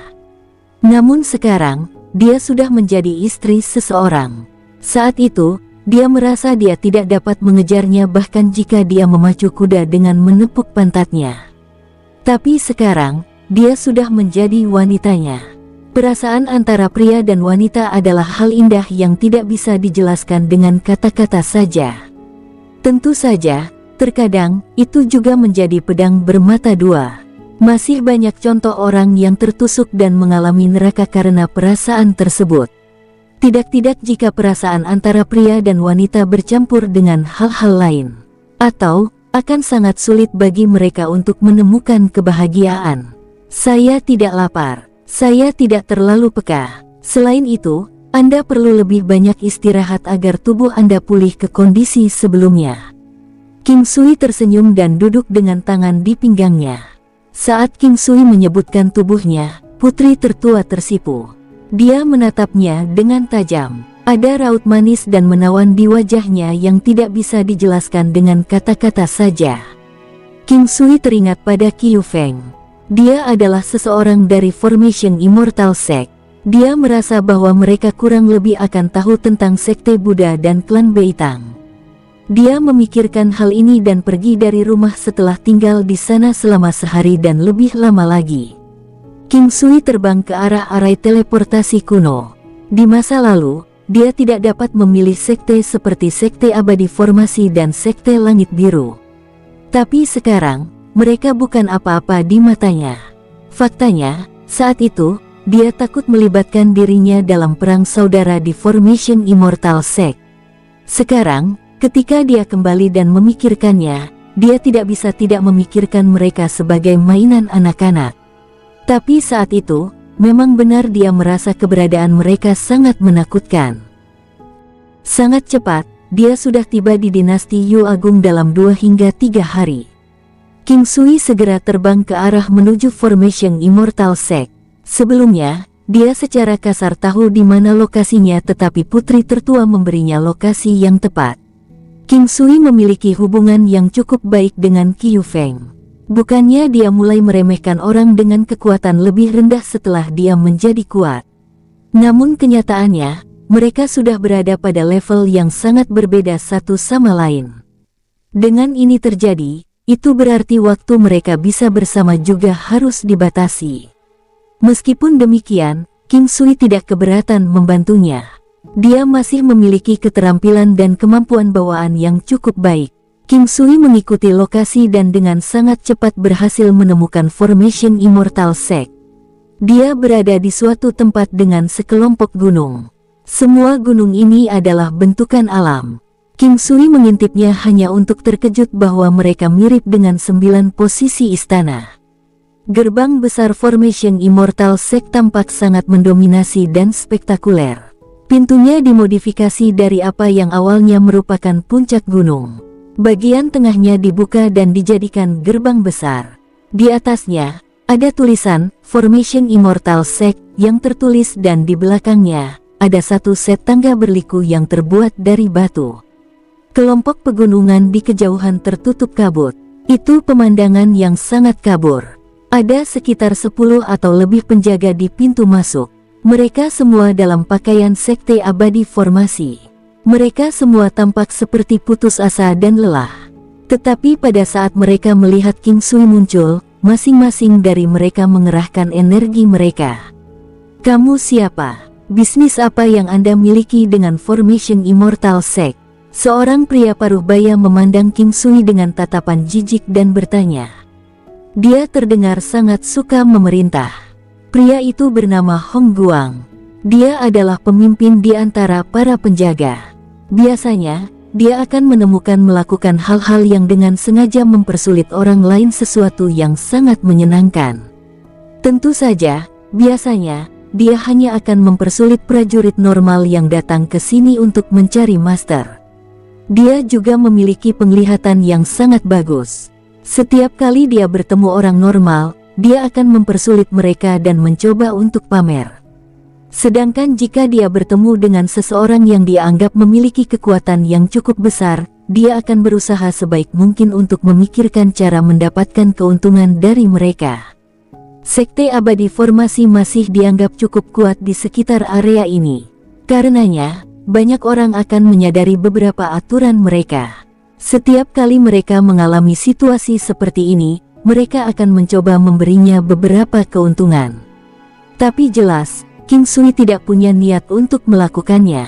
Namun sekarang, dia sudah menjadi istri seseorang. Saat itu, dia merasa dia tidak dapat mengejarnya bahkan jika dia memacu kuda dengan menepuk pantatnya. Tapi sekarang, dia sudah menjadi wanitanya. Perasaan antara pria dan wanita adalah hal indah yang tidak bisa dijelaskan dengan kata-kata saja. Tentu saja, terkadang, itu juga menjadi pedang bermata dua. Masih banyak contoh orang yang tertusuk dan mengalami neraka karena perasaan tersebut. Tidak-tidak jika perasaan antara pria dan wanita bercampur dengan hal-hal lain. Atau, akan sangat sulit bagi mereka untuk menemukan kebahagiaan. Saya tidak lapar. Saya tidak terlalu peka. Selain itu, Anda perlu lebih banyak istirahat agar tubuh Anda pulih ke kondisi sebelumnya. King Sui tersenyum dan duduk dengan tangan di pinggangnya. Saat King Sui menyebutkan tubuhnya, putri tertua tersipu. Dia menatapnya dengan tajam. Ada raut manis dan menawan di wajahnya yang tidak bisa dijelaskan dengan kata-kata saja. King Sui teringat pada Qiu Feng. Dia adalah seseorang dari Formation Immortal Sect. Dia merasa bahwa mereka kurang lebih akan tahu tentang sekte Buddha dan klan Beitang. Dia memikirkan hal ini dan pergi dari rumah setelah tinggal di sana selama sehari dan lebih lama lagi. King Sui terbang ke arah arai teleportasi kuno. Di masa lalu, dia tidak dapat memilih sekte seperti sekte abadi formasi dan sekte langit biru. Tapi sekarang, mereka bukan apa-apa di matanya. Faktanya, saat itu, dia takut melibatkan dirinya dalam perang saudara di Formation Immortal Sect. Sekarang, ketika dia kembali dan memikirkannya, dia tidak bisa tidak memikirkan mereka sebagai mainan anak-anak. Tapi saat itu, memang benar dia merasa keberadaan mereka sangat menakutkan. Sangat cepat, dia sudah tiba di dinasti Yu Agung dalam 2 hingga 3 hari. King Sui segera terbang ke arah menuju Formation Immortal Sect. Sebelumnya, dia secara kasar tahu di mana lokasinya tetapi putri tertua memberinya lokasi yang tepat. King Sui memiliki hubungan yang cukup baik dengan Qiu Feng. Bukannya dia mulai meremehkan orang dengan kekuatan lebih rendah setelah dia menjadi kuat. Namun kenyataannya, mereka sudah berada pada level yang sangat berbeda satu sama lain. Dengan ini terjadi, itu berarti waktu mereka bisa bersama juga harus dibatasi. Meskipun demikian, King Sui tidak keberatan membantunya. Dia masih memiliki keterampilan dan kemampuan bawaan yang cukup baik. King Sui mengikuti lokasi dan dengan sangat cepat berhasil menemukan Formation Immortal Sect. Dia berada di suatu tempat dengan sekelompok gunung. Semua gunung ini adalah bentukan alam. King Sui mengintipnya hanya untuk terkejut bahwa mereka mirip dengan 9 posisi istana. Gerbang besar Formation Immortal Sect tampak sangat mendominasi dan spektakuler. Pintunya dimodifikasi dari apa yang awalnya merupakan puncak gunung. Bagian tengahnya dibuka dan dijadikan gerbang besar. Di atasnya, ada tulisan Formation Immortal Sect yang tertulis dan di belakangnya, ada satu set tangga berliku yang terbuat dari batu. Kelompok pegunungan di kejauhan tertutup kabut. Itu pemandangan yang sangat kabur. Ada sekitar 10 atau lebih penjaga di pintu masuk. Mereka semua dalam pakaian sekte abadi formasi. Mereka semua tampak seperti putus asa dan lelah. Tetapi pada saat mereka melihat King Sui muncul, masing-masing dari mereka mengerahkan energi mereka. "Kamu siapa?" bisnis apa yang Anda miliki dengan Formation Immortal Sect? Seorang pria paruh baya memandang King Sui dengan tatapan jijik dan bertanya. Dia terdengar sangat suka memerintah. Pria itu bernama Hong Guang. Dia adalah pemimpin di antara para penjaga. Biasanya, dia akan menemukan melakukan hal-hal yang dengan sengaja mempersulit orang lain sesuatu yang sangat menyenangkan. Tentu saja, biasanya, dia hanya akan mempersulit prajurit normal yang datang ke sini untuk mencari master. Dia juga memiliki penglihatan yang sangat bagus. Setiap kali dia bertemu orang normal, dia akan mempersulit mereka dan mencoba untuk pamer. Sedangkan jika dia bertemu dengan seseorang yang dia anggap memiliki kekuatan yang cukup besar, dia akan berusaha sebaik mungkin untuk memikirkan cara mendapatkan keuntungan dari mereka. Sekte Abadi Formasi masih dianggap cukup kuat di sekitar area ini. Karenanya, banyak orang akan menyadari beberapa aturan mereka. Setiap kali mereka mengalami situasi seperti ini, mereka akan mencoba memberinya beberapa keuntungan. Tapi jelas, King Sui tidak punya niat untuk melakukannya.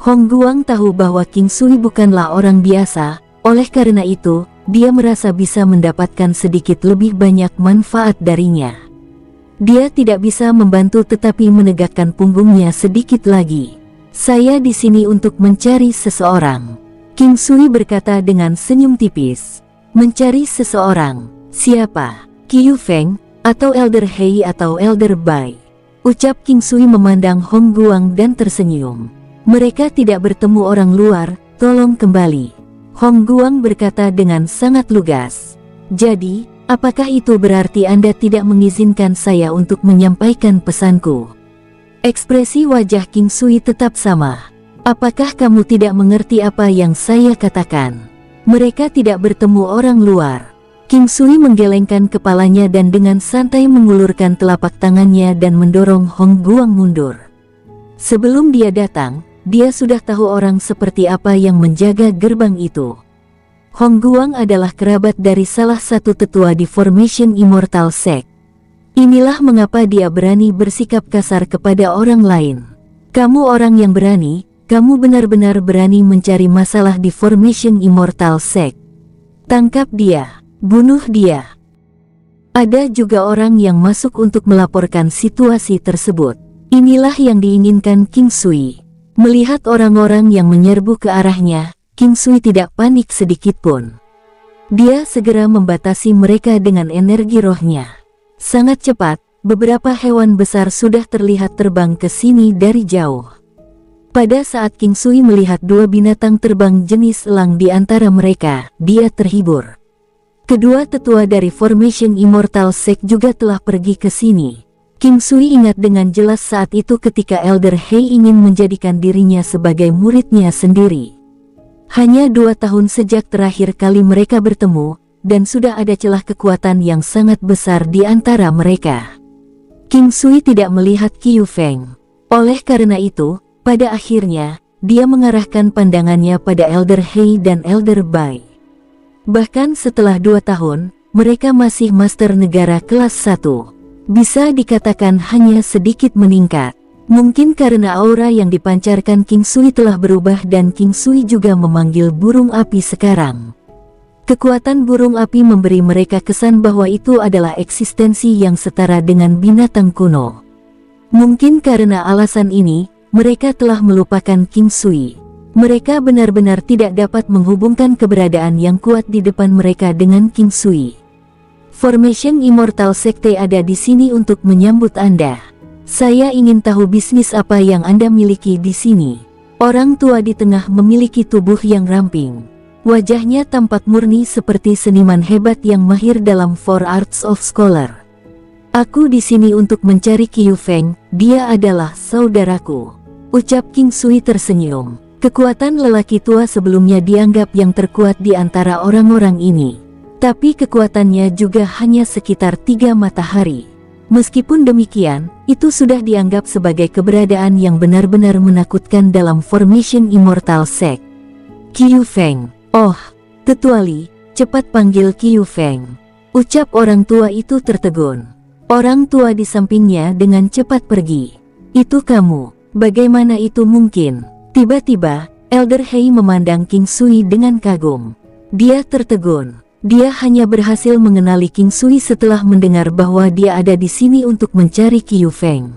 Hong Guang tahu bahwa King Sui bukanlah orang biasa, oleh karena itu, dia merasa bisa mendapatkan sedikit lebih banyak manfaat darinya. Dia tidak bisa membantu tetapi menegakkan punggungnya sedikit lagi. Saya di sini untuk mencari seseorang. King Sui berkata dengan senyum tipis. Mencari seseorang. Siapa? Qiu Feng, atau Elder Hei atau Elder Bai? Ucap King Sui memandang Hong Guang dan tersenyum. Mereka tidak bertemu orang luar, tolong kembali. Hong Guang berkata dengan sangat lugas. Jadi, apakah itu berarti Anda tidak mengizinkan saya untuk menyampaikan pesanku? Ekspresi wajah King Sui tetap sama. Apakah kamu tidak mengerti apa yang saya katakan? Mereka tidak bertemu orang luar. King Sui menggelengkan kepalanya dan dengan santai mengulurkan telapak tangannya dan mendorong Hong Guang mundur. Sebelum dia datang, dia sudah tahu orang seperti apa yang menjaga gerbang itu. Hong Guang adalah kerabat dari salah satu tetua di Formation Immortal Sect. Inilah mengapa dia berani bersikap kasar kepada orang lain. Kamu orang yang berani, kamu benar-benar berani mencari masalah di Formation Immortal Sect. Tangkap dia, bunuh dia. Ada juga orang yang masuk untuk melaporkan situasi tersebut. Inilah yang diinginkan King Sui. Melihat orang-orang yang menyerbu ke arahnya, King Sui tidak panik sedikitpun. Dia segera membatasi mereka dengan energi rohnya. Sangat cepat, beberapa hewan besar sudah terlihat terbang ke sini dari jauh. Pada saat King Sui melihat dua binatang terbang jenis elang di antara mereka, dia terhibur. Kedua tetua dari Formation Immortal Sect juga telah pergi ke sini. King Sui ingat dengan jelas saat itu ketika Elder Hei ingin menjadikan dirinya sebagai muridnya sendiri. Hanya 2 tahun sejak terakhir kali mereka bertemu, dan sudah ada celah kekuatan yang sangat besar di antara mereka. King Sui tidak melihat Qiu Feng. Oleh karena itu, pada akhirnya, dia mengarahkan pandangannya pada Elder Hei dan Elder Bai. Bahkan setelah 2 tahun, mereka masih master negara kelas 1. Bisa dikatakan hanya sedikit meningkat. Mungkin karena aura yang dipancarkan King Sui telah berubah dan King Sui juga memanggil burung api sekarang. Kekuatan burung api memberi mereka kesan bahwa itu adalah eksistensi yang setara dengan binatang kuno. Mungkin karena alasan ini, mereka telah melupakan King Sui. Mereka benar-benar tidak dapat menghubungkan keberadaan yang kuat di depan mereka dengan King Sui. Formation Immortal Sekte ada di sini untuk menyambut Anda. Saya ingin tahu bisnis apa yang Anda miliki di sini. Orang tua di tengah memiliki tubuh yang ramping. Wajahnya tampak murni seperti seniman hebat yang mahir dalam Four Arts of Scholar. Aku di sini untuk mencari Qiu Feng, dia adalah saudaraku. Ucap King Sui tersenyum. Kekuatan lelaki tua sebelumnya dianggap yang terkuat di antara orang-orang ini. Tapi kekuatannya juga hanya sekitar 3 matahari. Meskipun demikian, itu sudah dianggap sebagai keberadaan yang benar-benar menakutkan dalam Formation Immortal Sect. Qiu Feng. Oh, Tetua Li, cepat panggil Qiu Feng. Ucap orang tua itu tertegun. Orang tua di sampingnya dengan cepat pergi. Itu kamu. Bagaimana itu mungkin? Tiba-tiba, Elder Hei memandang King Sui dengan kagum. Dia tertegun. Dia hanya berhasil mengenali King Sui setelah mendengar bahwa dia ada di sini untuk mencari Qiu Feng.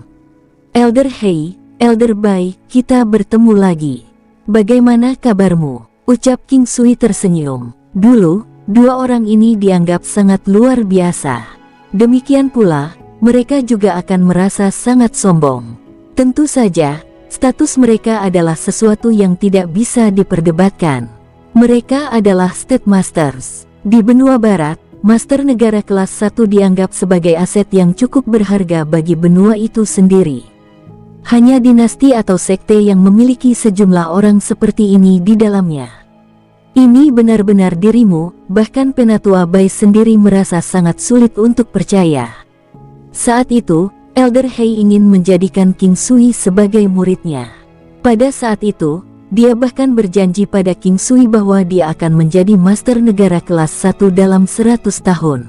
Elder Hei, Elder Bai, kita bertemu lagi. Bagaimana kabarmu? Ucap King Sui tersenyum. Dulu, dua orang ini dianggap sangat luar biasa. Demikian pula, mereka juga akan merasa sangat sombong. Tentu saja, status mereka adalah sesuatu yang tidak bisa diperdebatkan. Mereka adalah State Masters. Di benua barat, Master negara kelas 1 dianggap sebagai aset yang cukup berharga bagi benua itu sendiri. Hanya dinasti atau sekte yang memiliki sejumlah orang seperti ini di dalamnya. Ini benar-benar dirimu, bahkan Penatua Bai sendiri merasa sangat sulit untuk percaya. Saat itu, Elder Hei ingin menjadikan King Sui sebagai muridnya. Pada saat itu, dia bahkan berjanji pada King Sui bahwa dia akan menjadi master negara kelas 1 dalam 100 tahun.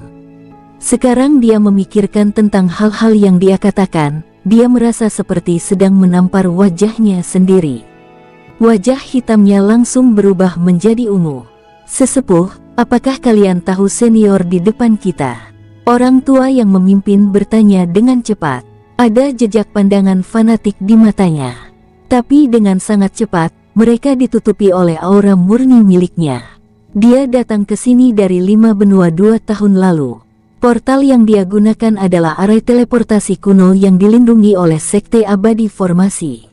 Sekarang dia memikirkan tentang hal-hal yang dia katakan, dia merasa seperti sedang menampar wajahnya sendiri. Wajah hitamnya langsung berubah menjadi ungu. Sesepuh, apakah kalian tahu senior di depan kita? Orang tua yang memimpin bertanya dengan cepat. Ada jejak pandangan fanatik di matanya. Tapi dengan sangat cepat, mereka ditutupi oleh aura murni miliknya. Dia datang ke sini dari 5 benua 2 tahun lalu. Portal yang dia gunakan adalah arai teleportasi kuno yang dilindungi oleh Sekte Abadi Formasi.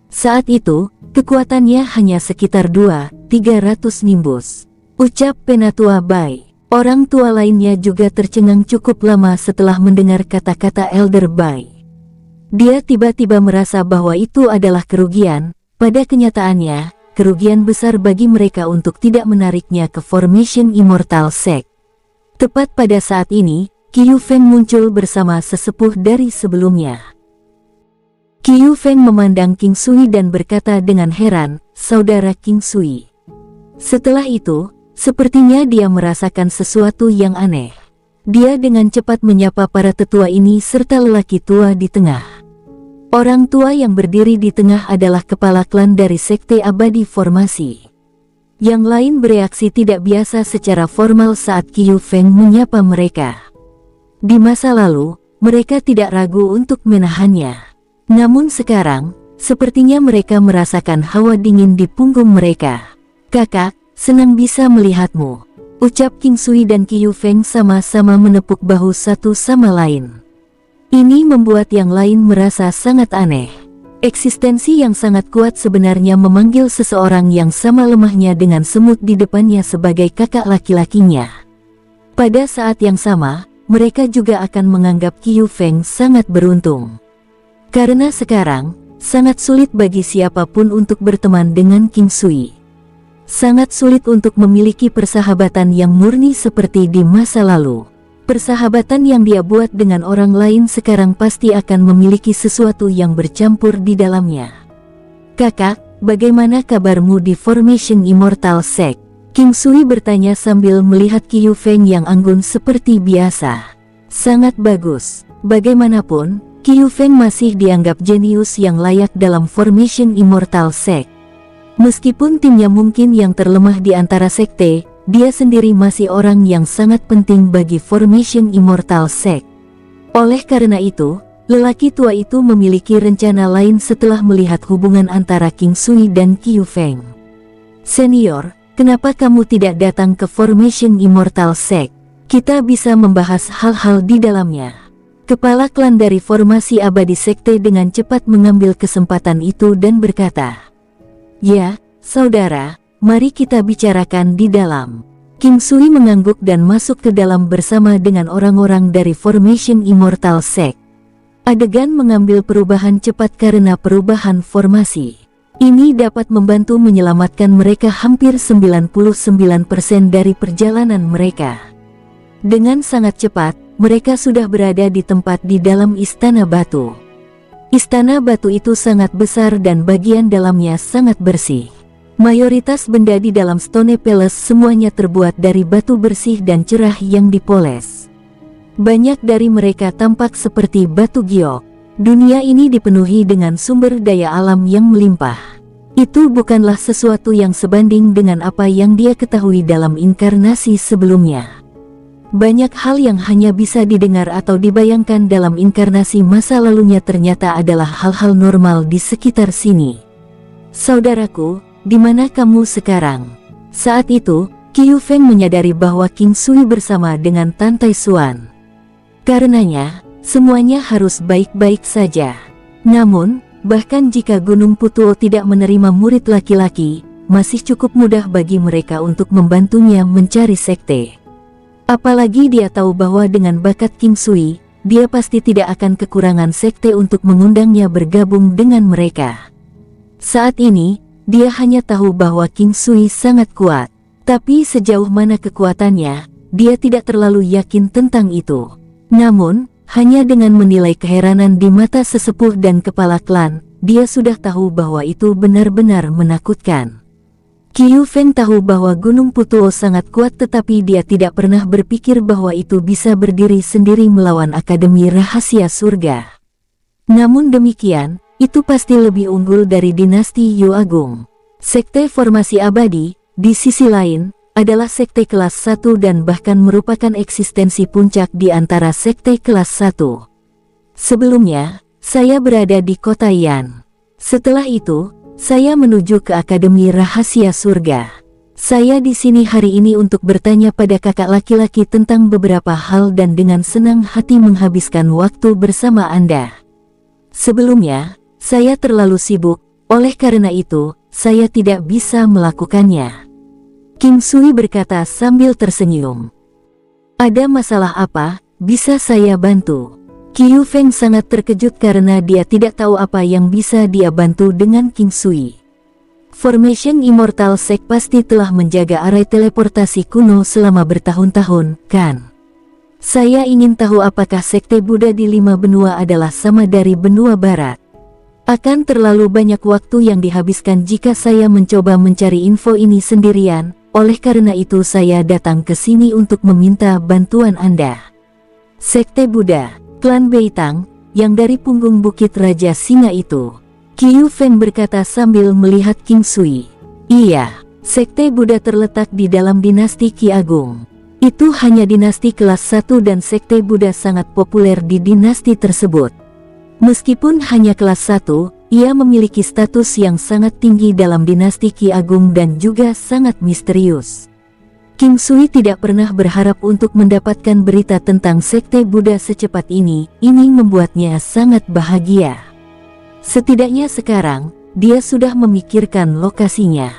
Saat itu, kekuatannya hanya sekitar 200-300 nimbus. Ucap Penatua Bai. Orang tua lainnya juga tercengang cukup lama setelah mendengar kata-kata Elder Bai. Dia tiba-tiba merasa bahwa itu adalah kerugian. Pada kenyataannya, kerugian besar bagi mereka untuk tidak menariknya ke Formation Immortal Sect. Tepat pada saat ini, Qiu Feng muncul bersama sesepuh dari sebelumnya. Qiu Feng memandang King Sui dan berkata dengan heran, "Saudara King Sui." Setelah itu, sepertinya dia merasakan sesuatu yang aneh. Dia dengan cepat menyapa para tetua ini serta lelaki tua di tengah. Orang tua yang berdiri di tengah adalah kepala klan dari Sekte Abadi Formasi. Yang lain bereaksi tidak biasa secara formal saat Qiu Feng menyapa mereka. Di masa lalu, mereka tidak ragu untuk menahannya. Namun sekarang, sepertinya mereka merasakan hawa dingin di punggung mereka. "Kakak, senang bisa melihatmu," ucap King Sui dan Qiu Feng sama-sama menepuk bahu satu sama lain. Ini membuat yang lain merasa sangat aneh. Eksistensi yang sangat kuat sebenarnya memanggil seseorang yang sama lemahnya dengan semut di depannya sebagai kakak laki-lakinya. Pada saat yang sama, mereka juga akan menganggap Qiu Feng sangat beruntung. Karena sekarang, sangat sulit bagi siapapun untuk berteman dengan King Sui. Sangat sulit untuk memiliki persahabatan yang murni seperti di masa lalu. Persahabatan yang dia buat dengan orang lain sekarang pasti akan memiliki sesuatu yang bercampur di dalamnya. "Kakak, bagaimana kabarmu di Formation Immortal Sect?" King Sui bertanya sambil melihat Qiu Feng yang anggun seperti biasa. "Sangat bagus. Bagaimanapun, Qiu Feng masih dianggap jenius yang layak dalam Formation Immortal Sect. Meskipun timnya mungkin yang terlemah di antara sekte, dia sendiri masih orang yang sangat penting bagi Formation Immortal Sect. Oleh karena itu, lelaki tua itu memiliki rencana lain setelah melihat hubungan antara King Sui dan Qiu Feng. "Senior, kenapa kamu tidak datang ke Formation Immortal Sect? Kita bisa membahas hal-hal di dalamnya." Kepala klan dari Formasi Abadi Sekte dengan cepat mengambil kesempatan itu dan berkata, "Ya, saudara, mari kita bicarakan di dalam." King Sui mengangguk dan masuk ke dalam bersama dengan orang-orang dari Formation Immortal Sect. Adegan mengambil perubahan cepat karena perubahan formasi. Ini dapat membantu menyelamatkan mereka hampir 99% dari perjalanan mereka. Dengan sangat cepat, mereka sudah berada di tempat di dalam Istana Batu. Istana Batu itu sangat besar dan bagian dalamnya sangat bersih. Mayoritas benda di dalam Stone Palace semuanya terbuat dari batu bersih dan cerah yang dipoles. Banyak dari mereka tampak seperti batu giok. Dunia ini dipenuhi dengan sumber daya alam yang melimpah. Itu bukanlah sesuatu yang sebanding dengan apa yang dia ketahui dalam inkarnasi sebelumnya. Banyak hal yang hanya bisa didengar atau dibayangkan dalam inkarnasi masa lalunya ternyata adalah hal-hal normal di sekitar sini. Saudaraku, di mana kamu sekarang? Saat itu, Qiu Feng menyadari bahwa King Sui bersama dengan Tan Tai Xuan. Karenanya, semuanya harus baik-baik saja. Namun, bahkan jika Gunung Putuo tidak menerima murid laki-laki, masih cukup mudah bagi mereka untuk membantunya mencari sekte. Apalagi dia tahu bahwa dengan bakat King Sui, dia pasti tidak akan kekurangan sekte untuk mengundangnya bergabung dengan mereka. Saat ini, dia hanya tahu bahwa King Sui sangat kuat. Tapi sejauh mana kekuatannya, dia tidak terlalu yakin tentang itu. Namun, hanya dengan menilai keheranan di mata sesepuh dan kepala klan, dia sudah tahu bahwa itu benar-benar menakutkan. Qiu Feng tahu bahwa Gunung Putuo sangat kuat tetapi dia tidak pernah berpikir bahwa itu bisa berdiri sendiri melawan Akademi Rahasia Surga. Namun demikian, itu pasti lebih unggul dari dinasti Yu Agung. Sekte Formasi Abadi, di sisi lain, adalah sekte kelas 1 dan bahkan merupakan eksistensi puncak di antara sekte kelas 1. Sebelumnya, saya berada di kota Yan. Setelah itu, saya menuju ke Akademi Rahasia Surga. Saya di sini hari ini untuk bertanya pada kakak laki-laki tentang beberapa hal dan dengan senang hati menghabiskan waktu bersama Anda. Sebelumnya, saya terlalu sibuk, oleh karena itu, saya tidak bisa melakukannya. King Sui berkata sambil tersenyum. Ada masalah apa, bisa saya bantu? Qiu Feng sangat terkejut karena dia tidak tahu apa yang bisa dia bantu dengan King Sui. Formation Immortal Sect pasti telah menjaga arai teleportasi kuno selama bertahun-tahun, kan? Saya ingin tahu apakah sekte Buddha di 5 benua adalah sama dari benua barat. Akan terlalu banyak waktu yang dihabiskan jika saya mencoba mencari info ini sendirian, oleh karena itu saya datang ke sini untuk meminta bantuan Anda. Sekte Buddha, klan Beitang, yang dari punggung Bukit Raja Singa itu. Qiu Feng berkata sambil melihat King Sui. Iya, sekte Buddha terletak di dalam dinasti Qi Agung. Itu hanya dinasti kelas 1 dan sekte Buddha sangat populer di dinasti tersebut. Meskipun hanya kelas 1, ia memiliki status yang sangat tinggi dalam dinasti Qi Agung dan juga sangat misterius. King Sui tidak pernah berharap untuk mendapatkan berita tentang sekte Buddha secepat ini membuatnya sangat bahagia. Setidaknya sekarang, dia sudah memikirkan lokasinya.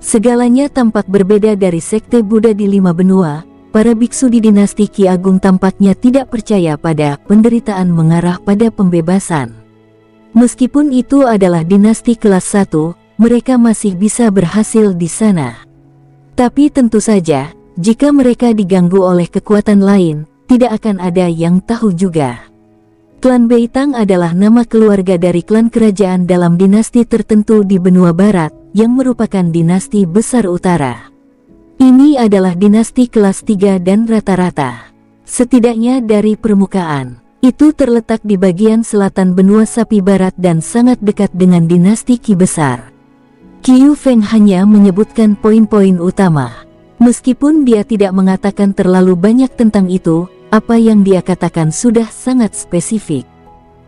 Segalanya tampak berbeda dari sekte Buddha di 5 benua. Para biksu di dinasti Qi Agung tampaknya tidak percaya pada penderitaan mengarah pada pembebasan. Meskipun itu adalah dinasti kelas 1, mereka masih bisa berhasil di sana. Tapi tentu saja, jika mereka diganggu oleh kekuatan lain, tidak akan ada yang tahu juga. Klan Beitang adalah nama keluarga dari klan kerajaan dalam dinasti tertentu di benua barat, yang merupakan dinasti besar utara. Ini adalah dinasti kelas 3 dan rata-rata. Setidaknya dari permukaan, itu terletak di bagian selatan benua Sapi Barat dan sangat dekat dengan dinasti Qi besar. Qiu Feng hanya menyebutkan poin-poin utama. Meskipun dia tidak mengatakan terlalu banyak tentang itu, apa yang dia katakan sudah sangat spesifik.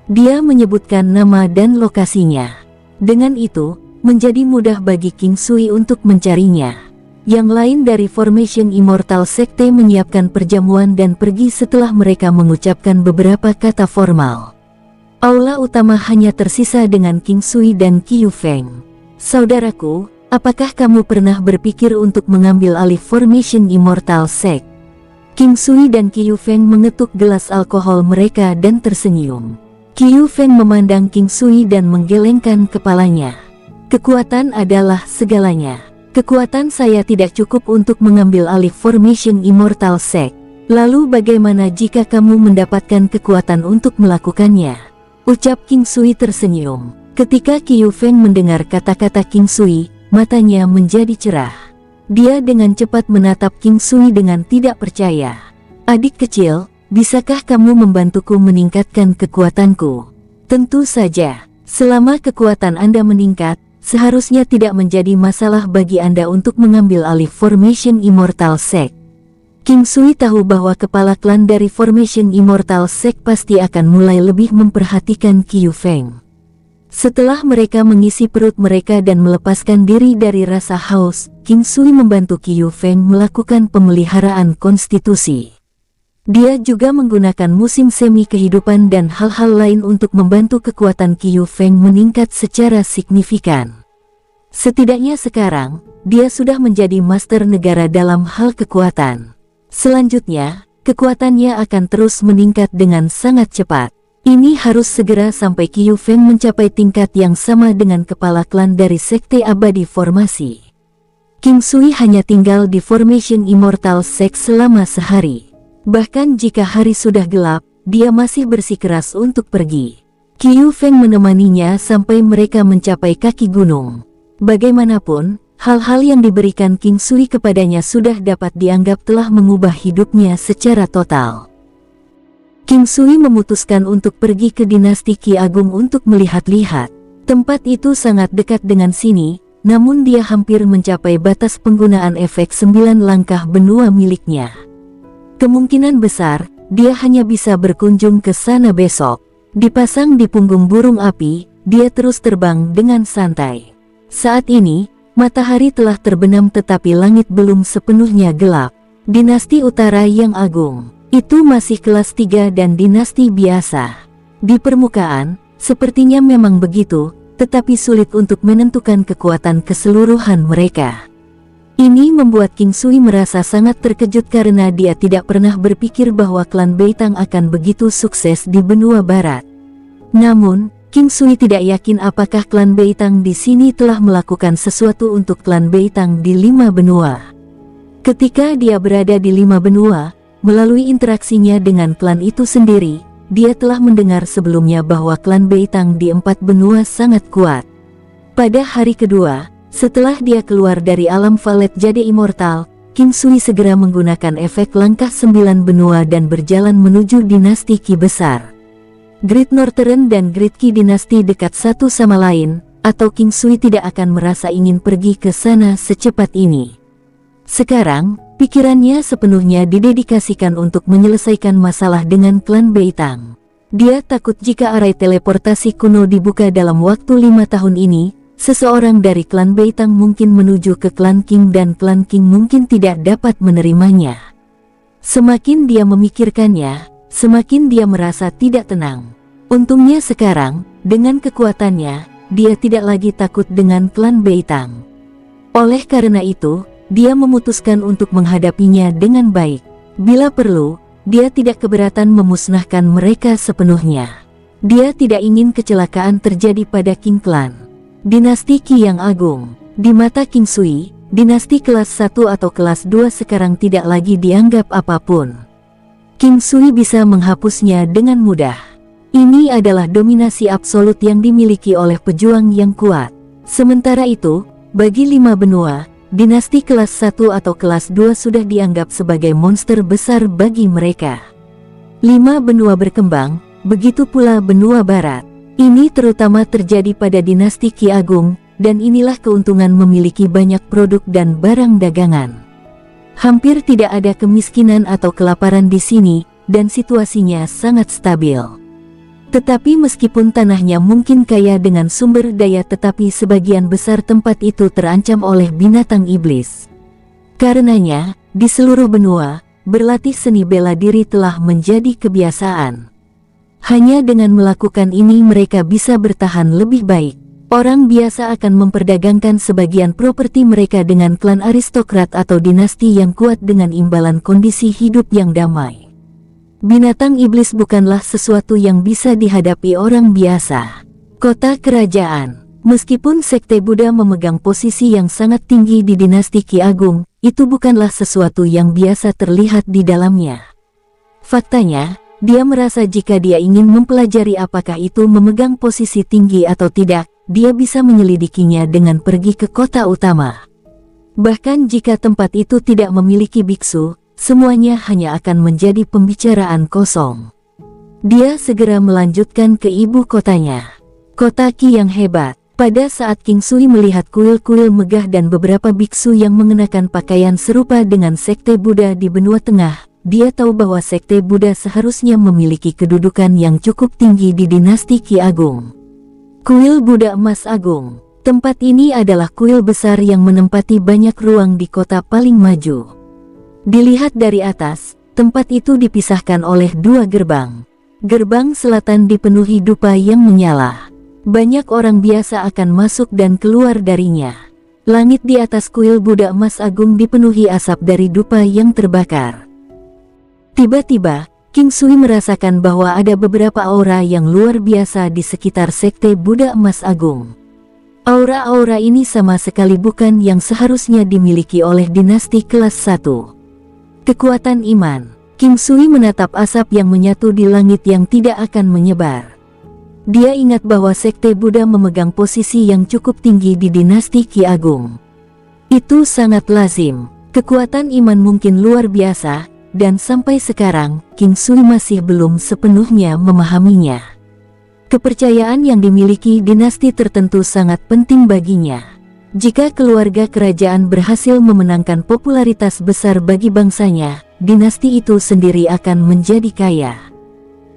Dia menyebutkan nama dan lokasinya. Dengan itu, menjadi mudah bagi King Sui untuk mencarinya. Yang lain dari Formation Immortal Sekte menyiapkan perjamuan dan pergi setelah mereka mengucapkan beberapa kata formal. Aula utama hanya tersisa dengan King Sui dan Qiu Feng. Saudaraku, apakah kamu pernah berpikir untuk mengambil alih Formation Immortal Sect? King Sui dan Qiu Feng mengetuk gelas alkohol mereka dan tersenyum. Qiu Feng memandang King Sui dan menggelengkan kepalanya. Kekuatan adalah segalanya. Kekuatan saya tidak cukup untuk mengambil alih Formation Immortal Sect. Lalu bagaimana jika kamu mendapatkan kekuatan untuk melakukannya? Ucap King Sui tersenyum. Ketika Qiu Feng mendengar kata-kata King Sui, matanya menjadi cerah. Dia dengan cepat menatap King Sui dengan tidak percaya. Adik kecil, bisakah kamu membantuku meningkatkan kekuatanku? Tentu saja, selama kekuatan Anda meningkat, seharusnya tidak menjadi masalah bagi Anda untuk mengambil alih Formation Immortal Sect. King Sui tahu bahwa kepala klan dari Formation Immortal Sect pasti akan mulai lebih memperhatikan Qiu Feng. Setelah mereka mengisi perut mereka dan melepaskan diri dari rasa haus, King Sui membantu Qiu Feng melakukan pemeliharaan konstitusi. Dia juga menggunakan musim semi kehidupan dan hal-hal lain untuk membantu kekuatan Qiu Feng meningkat secara signifikan. Setidaknya sekarang, dia sudah menjadi master negara dalam hal kekuatan. Selanjutnya, kekuatannya akan terus meningkat dengan sangat cepat. Ini harus segera sampai Qiu Feng mencapai tingkat yang sama dengan kepala klan dari Sekte Abadi Formasi. King Sui hanya tinggal di Formation Immortal Sect selama sehari. Bahkan jika hari sudah gelap, dia masih bersikeras untuk pergi. Qiu Feng menemaninya sampai mereka mencapai kaki gunung. Bagaimanapun, hal-hal yang diberikan King Sui kepadanya sudah dapat dianggap telah mengubah hidupnya secara total. King Sui memutuskan untuk pergi ke dinasti Qi Agung untuk melihat-lihat. Tempat itu sangat dekat dengan sini, namun dia hampir mencapai batas penggunaan efek 9 langkah benua miliknya. Kemungkinan besar, dia hanya bisa berkunjung ke sana besok. Dipasang di punggung burung api, dia terus terbang dengan santai. Saat ini, matahari telah terbenam tetapi langit belum sepenuhnya gelap. Dinasti Utara yang Agung, itu masih kelas 3 dan dinasti biasa. Di permukaan, sepertinya memang begitu, tetapi sulit untuk menentukan kekuatan keseluruhan mereka. Ini membuat King Sui merasa sangat terkejut karena dia tidak pernah berpikir bahwa klan Beitang akan begitu sukses di benua barat. Namun, King Sui tidak yakin apakah klan Beitang di sini telah melakukan sesuatu untuk klan Beitang di 5 benua. Ketika dia berada di 5 benua, melalui interaksinya dengan klan itu sendiri, dia telah mendengar sebelumnya bahwa klan Beitang di 4 benua sangat kuat. Pada hari kedua, setelah dia keluar dari alam Valet jadi immortal, King Sui segera menggunakan efek langkah 9 benua dan berjalan menuju dinasti Qi besar. Great Northern dan Great Qi dinasti dekat satu sama lain, atau King Sui tidak akan merasa ingin pergi ke sana secepat ini. Sekarang, pikirannya sepenuhnya didedikasikan untuk menyelesaikan masalah dengan klan Beitang. Dia takut jika arai teleportasi kuno dibuka dalam waktu 5 tahun ini, seseorang dari klan Beitang mungkin menuju ke klan Qing dan klan Qing mungkin tidak dapat menerimanya. Semakin dia memikirkannya, semakin dia merasa tidak tenang. Untungnya sekarang, dengan kekuatannya, dia tidak lagi takut dengan klan Beitang. Oleh karena itu, dia memutuskan untuk menghadapinya dengan baik. Bila perlu, dia tidak keberatan memusnahkan mereka sepenuhnya. Dia tidak ingin kecelakaan terjadi pada Qing Clan. Dinasti Qi yang Agung, di mata King Sui, dinasti kelas 1 atau kelas 2 sekarang tidak lagi dianggap apapun. King Sui bisa menghapusnya dengan mudah. Ini adalah dominasi absolut yang dimiliki oleh pejuang yang kuat. Sementara itu, bagi 5 benua, dinasti kelas 1 atau kelas 2 sudah dianggap sebagai monster besar bagi mereka. 5 benua berkembang, begitu pula benua barat. Ini terutama terjadi pada dinasti Qi Agung, dan inilah keuntungan memiliki banyak produk dan barang dagangan. Hampir tidak ada kemiskinan atau kelaparan di sini, dan situasinya sangat stabil. Tetapi meskipun tanahnya mungkin kaya dengan sumber daya tetapi sebagian besar tempat itu terancam oleh binatang iblis. Karenanya, di seluruh benua, berlatih seni bela diri telah menjadi kebiasaan. Hanya dengan melakukan ini mereka bisa bertahan lebih baik. Orang biasa akan memperdagangkan sebagian properti mereka dengan klan aristokrat atau dinasti yang kuat dengan imbalan kondisi hidup yang damai. Binatang iblis bukanlah sesuatu yang bisa dihadapi orang biasa. Kota kerajaan, meskipun sekte Buddha memegang posisi yang sangat tinggi di dinasti Qi Agung, itu bukanlah sesuatu yang biasa terlihat di dalamnya. Faktanya, dia merasa jika dia ingin mempelajari apakah itu memegang posisi tinggi atau tidak, dia bisa menyelidikinya dengan pergi ke kota utama. Bahkan jika tempat itu tidak memiliki biksu, semuanya hanya akan menjadi pembicaraan kosong. Dia segera melanjutkan ke ibu kotanya, kota Qi yang hebat. Pada saat King Sui melihat kuil-kuil megah dan beberapa biksu yang mengenakan pakaian serupa dengan sekte Buddha di benua tengah, dia tahu bahwa sekte Buddha seharusnya memiliki kedudukan yang cukup tinggi di dinasti Qi Agung. Kuil Buddha Emas Agung. Tempat ini adalah kuil besar yang menempati banyak ruang di kota paling maju. Dilihat dari atas, tempat itu dipisahkan oleh dua gerbang. Gerbang selatan dipenuhi dupa yang menyala. Banyak orang biasa akan masuk dan keluar darinya. Langit di atas kuil Buddha Emas Agung dipenuhi asap dari dupa yang terbakar. Tiba-tiba, King Sui merasakan bahwa ada beberapa aura yang luar biasa di sekitar sekte Buddha Emas Agung. Aura-aura ini sama sekali bukan yang seharusnya dimiliki oleh dinasti kelas 1. Kekuatan iman. King Sui menatap asap yang menyatu di langit yang tidak akan menyebar. Dia ingat bahwa sekte Buddha memegang posisi yang cukup tinggi di dinasti Qi Agung. Itu sangat lazim. Kekuatan iman mungkin luar biasa, dan sampai sekarang, King Sui masih belum sepenuhnya memahaminya. Kepercayaan yang dimiliki dinasti tertentu sangat penting baginya. Jika keluarga kerajaan berhasil memenangkan popularitas besar bagi bangsanya, dinasti itu sendiri akan menjadi kaya.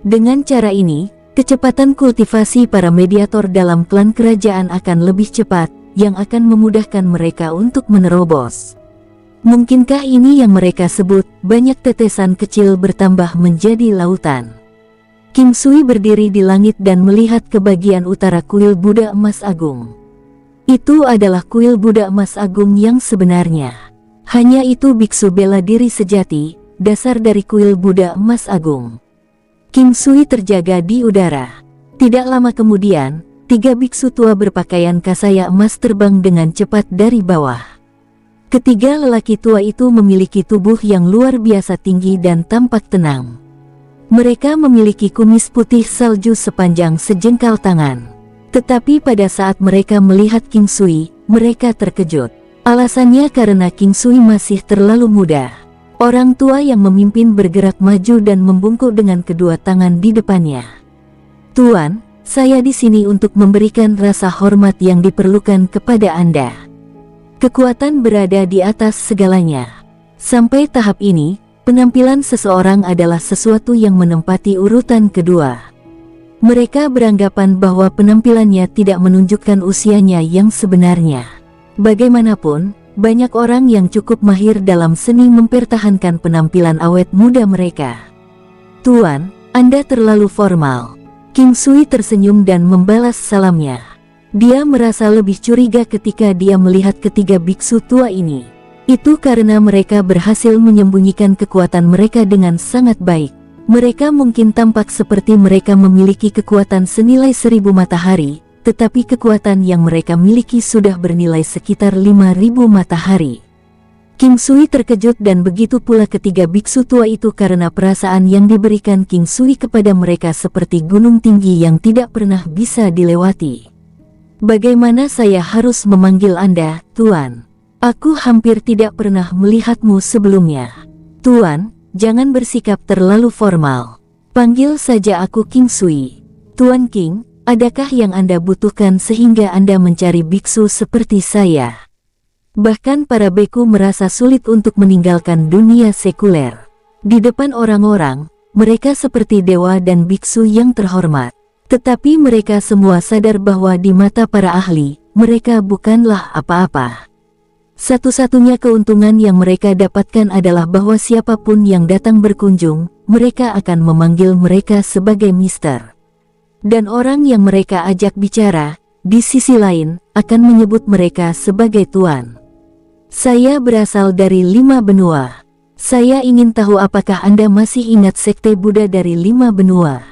Dengan cara ini, kecepatan kultivasi para mediator dalam klan kerajaan akan lebih cepat, yang akan memudahkan mereka untuk menerobos. Mungkinkah ini yang mereka sebut, banyak tetesan kecil bertambah menjadi lautan? King Sui berdiri di langit dan melihat ke bagian utara kuil Buddha Emas Agung. Itu adalah kuil Buddha Emas Agung yang sebenarnya. Hanya itu biksu bela diri sejati, dasar dari kuil Buddha Emas Agung. King Sui terjaga di udara. Tidak lama kemudian, 3 biksu tua berpakaian kasaya emas terbang dengan cepat dari bawah. Ketiga lelaki tua itu memiliki tubuh yang luar biasa tinggi dan tampak tenang. Mereka memiliki kumis putih salju sepanjang sejengkal tangan. Tetapi pada saat mereka melihat King Sui, mereka terkejut. Alasannya karena King Sui masih terlalu muda. Orang tua yang memimpin bergerak maju dan membungkuk dengan kedua tangan di depannya. Tuan, saya di sini untuk memberikan rasa hormat yang diperlukan kepada Anda. Kekuatan berada di atas segalanya. Sampai tahap ini, penampilan seseorang adalah sesuatu yang menempati urutan kedua. Mereka beranggapan bahwa penampilannya tidak menunjukkan usianya yang sebenarnya. Bagaimanapun, banyak orang yang cukup mahir dalam seni mempertahankan penampilan awet muda mereka. Tuan, Anda terlalu formal. King Sui tersenyum dan membalas salamnya. Dia merasa lebih curiga ketika dia melihat ketiga biksu tua ini. Itu karena mereka berhasil menyembunyikan kekuatan mereka dengan sangat baik. Mereka mungkin tampak seperti mereka memiliki kekuatan senilai 1000 matahari, tetapi kekuatan yang mereka miliki sudah bernilai sekitar 5000 matahari. King Sui terkejut dan begitu pula ketiga biksu tua itu karena perasaan yang diberikan King Sui kepada mereka seperti gunung tinggi yang tidak pernah bisa dilewati. Bagaimana saya harus memanggil Anda, Tuan? Aku hampir tidak pernah melihatmu sebelumnya. Tuan, jangan bersikap terlalu formal. Panggil saja aku King Sui. Tuan King, adakah yang Anda butuhkan sehingga Anda mencari biksu seperti saya? Bahkan para beku merasa sulit untuk meninggalkan dunia sekuler. Di depan orang-orang, mereka seperti dewa dan biksu yang terhormat. Tetapi mereka semua sadar bahwa di mata para ahli, mereka bukanlah apa-apa. Satu-satunya keuntungan yang mereka dapatkan adalah bahwa siapapun yang datang berkunjung, mereka akan memanggil mereka sebagai Mister. Dan orang yang mereka ajak bicara, di sisi lain, akan menyebut mereka sebagai Tuan. Saya berasal dari 5 benua. Saya ingin tahu apakah Anda masih ingat sekte Buddha dari 5 benua.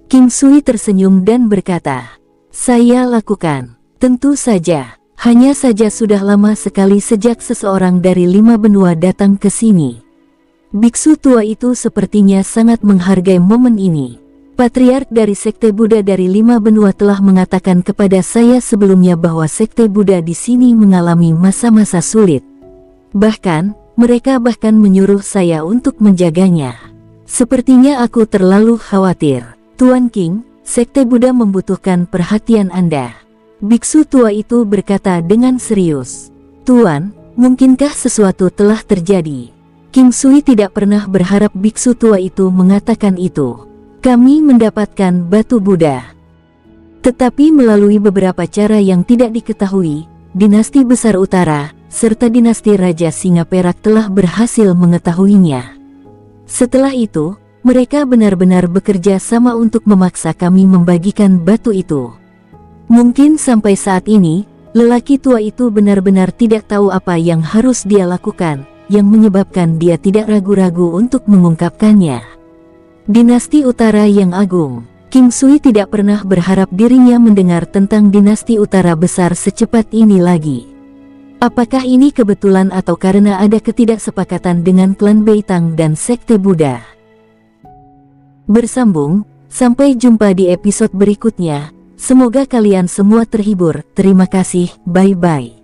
King Sui tersenyum dan berkata, saya lakukan. Tentu saja. Hanya saja sudah lama sekali sejak seseorang dari 5 benua datang ke sini. Biksu tua itu sepertinya sangat menghargai momen ini. Patriark dari sekte Buddha dari 5 benua telah mengatakan kepada saya sebelumnya bahwa sekte Buddha di sini mengalami masa-masa sulit. Bahkan, mereka menyuruh saya untuk menjaganya. Sepertinya aku terlalu khawatir. Tuan King, Sekte Buddha membutuhkan perhatian Anda. Biksu tua itu berkata dengan serius. Tuan, mungkinkah sesuatu telah terjadi? King Sui tidak pernah berharap biksu tua itu mengatakan itu. Kami mendapatkan batu Buddha. Tetapi melalui beberapa cara yang tidak diketahui, dinasti besar utara, serta dinasti Raja Singa Perak telah berhasil mengetahuinya. Setelah itu, mereka benar-benar bekerja sama untuk memaksa kami membagikan batu itu. Mungkin sampai saat ini, lelaki tua itu benar-benar tidak tahu apa yang harus dia lakukan, yang menyebabkan dia tidak ragu-ragu untuk mengungkapkannya. Dinasti Utara yang Agung. King Sui tidak pernah berharap dirinya mendengar tentang dinasti utara besar secepat ini lagi. Apakah ini kebetulan atau karena ada ketidaksepakatan dengan klan Beitang dan Sekte Buddha? Bersambung, sampai jumpa di episode berikutnya. Semoga kalian semua terhibur. Terima kasih, bye-bye.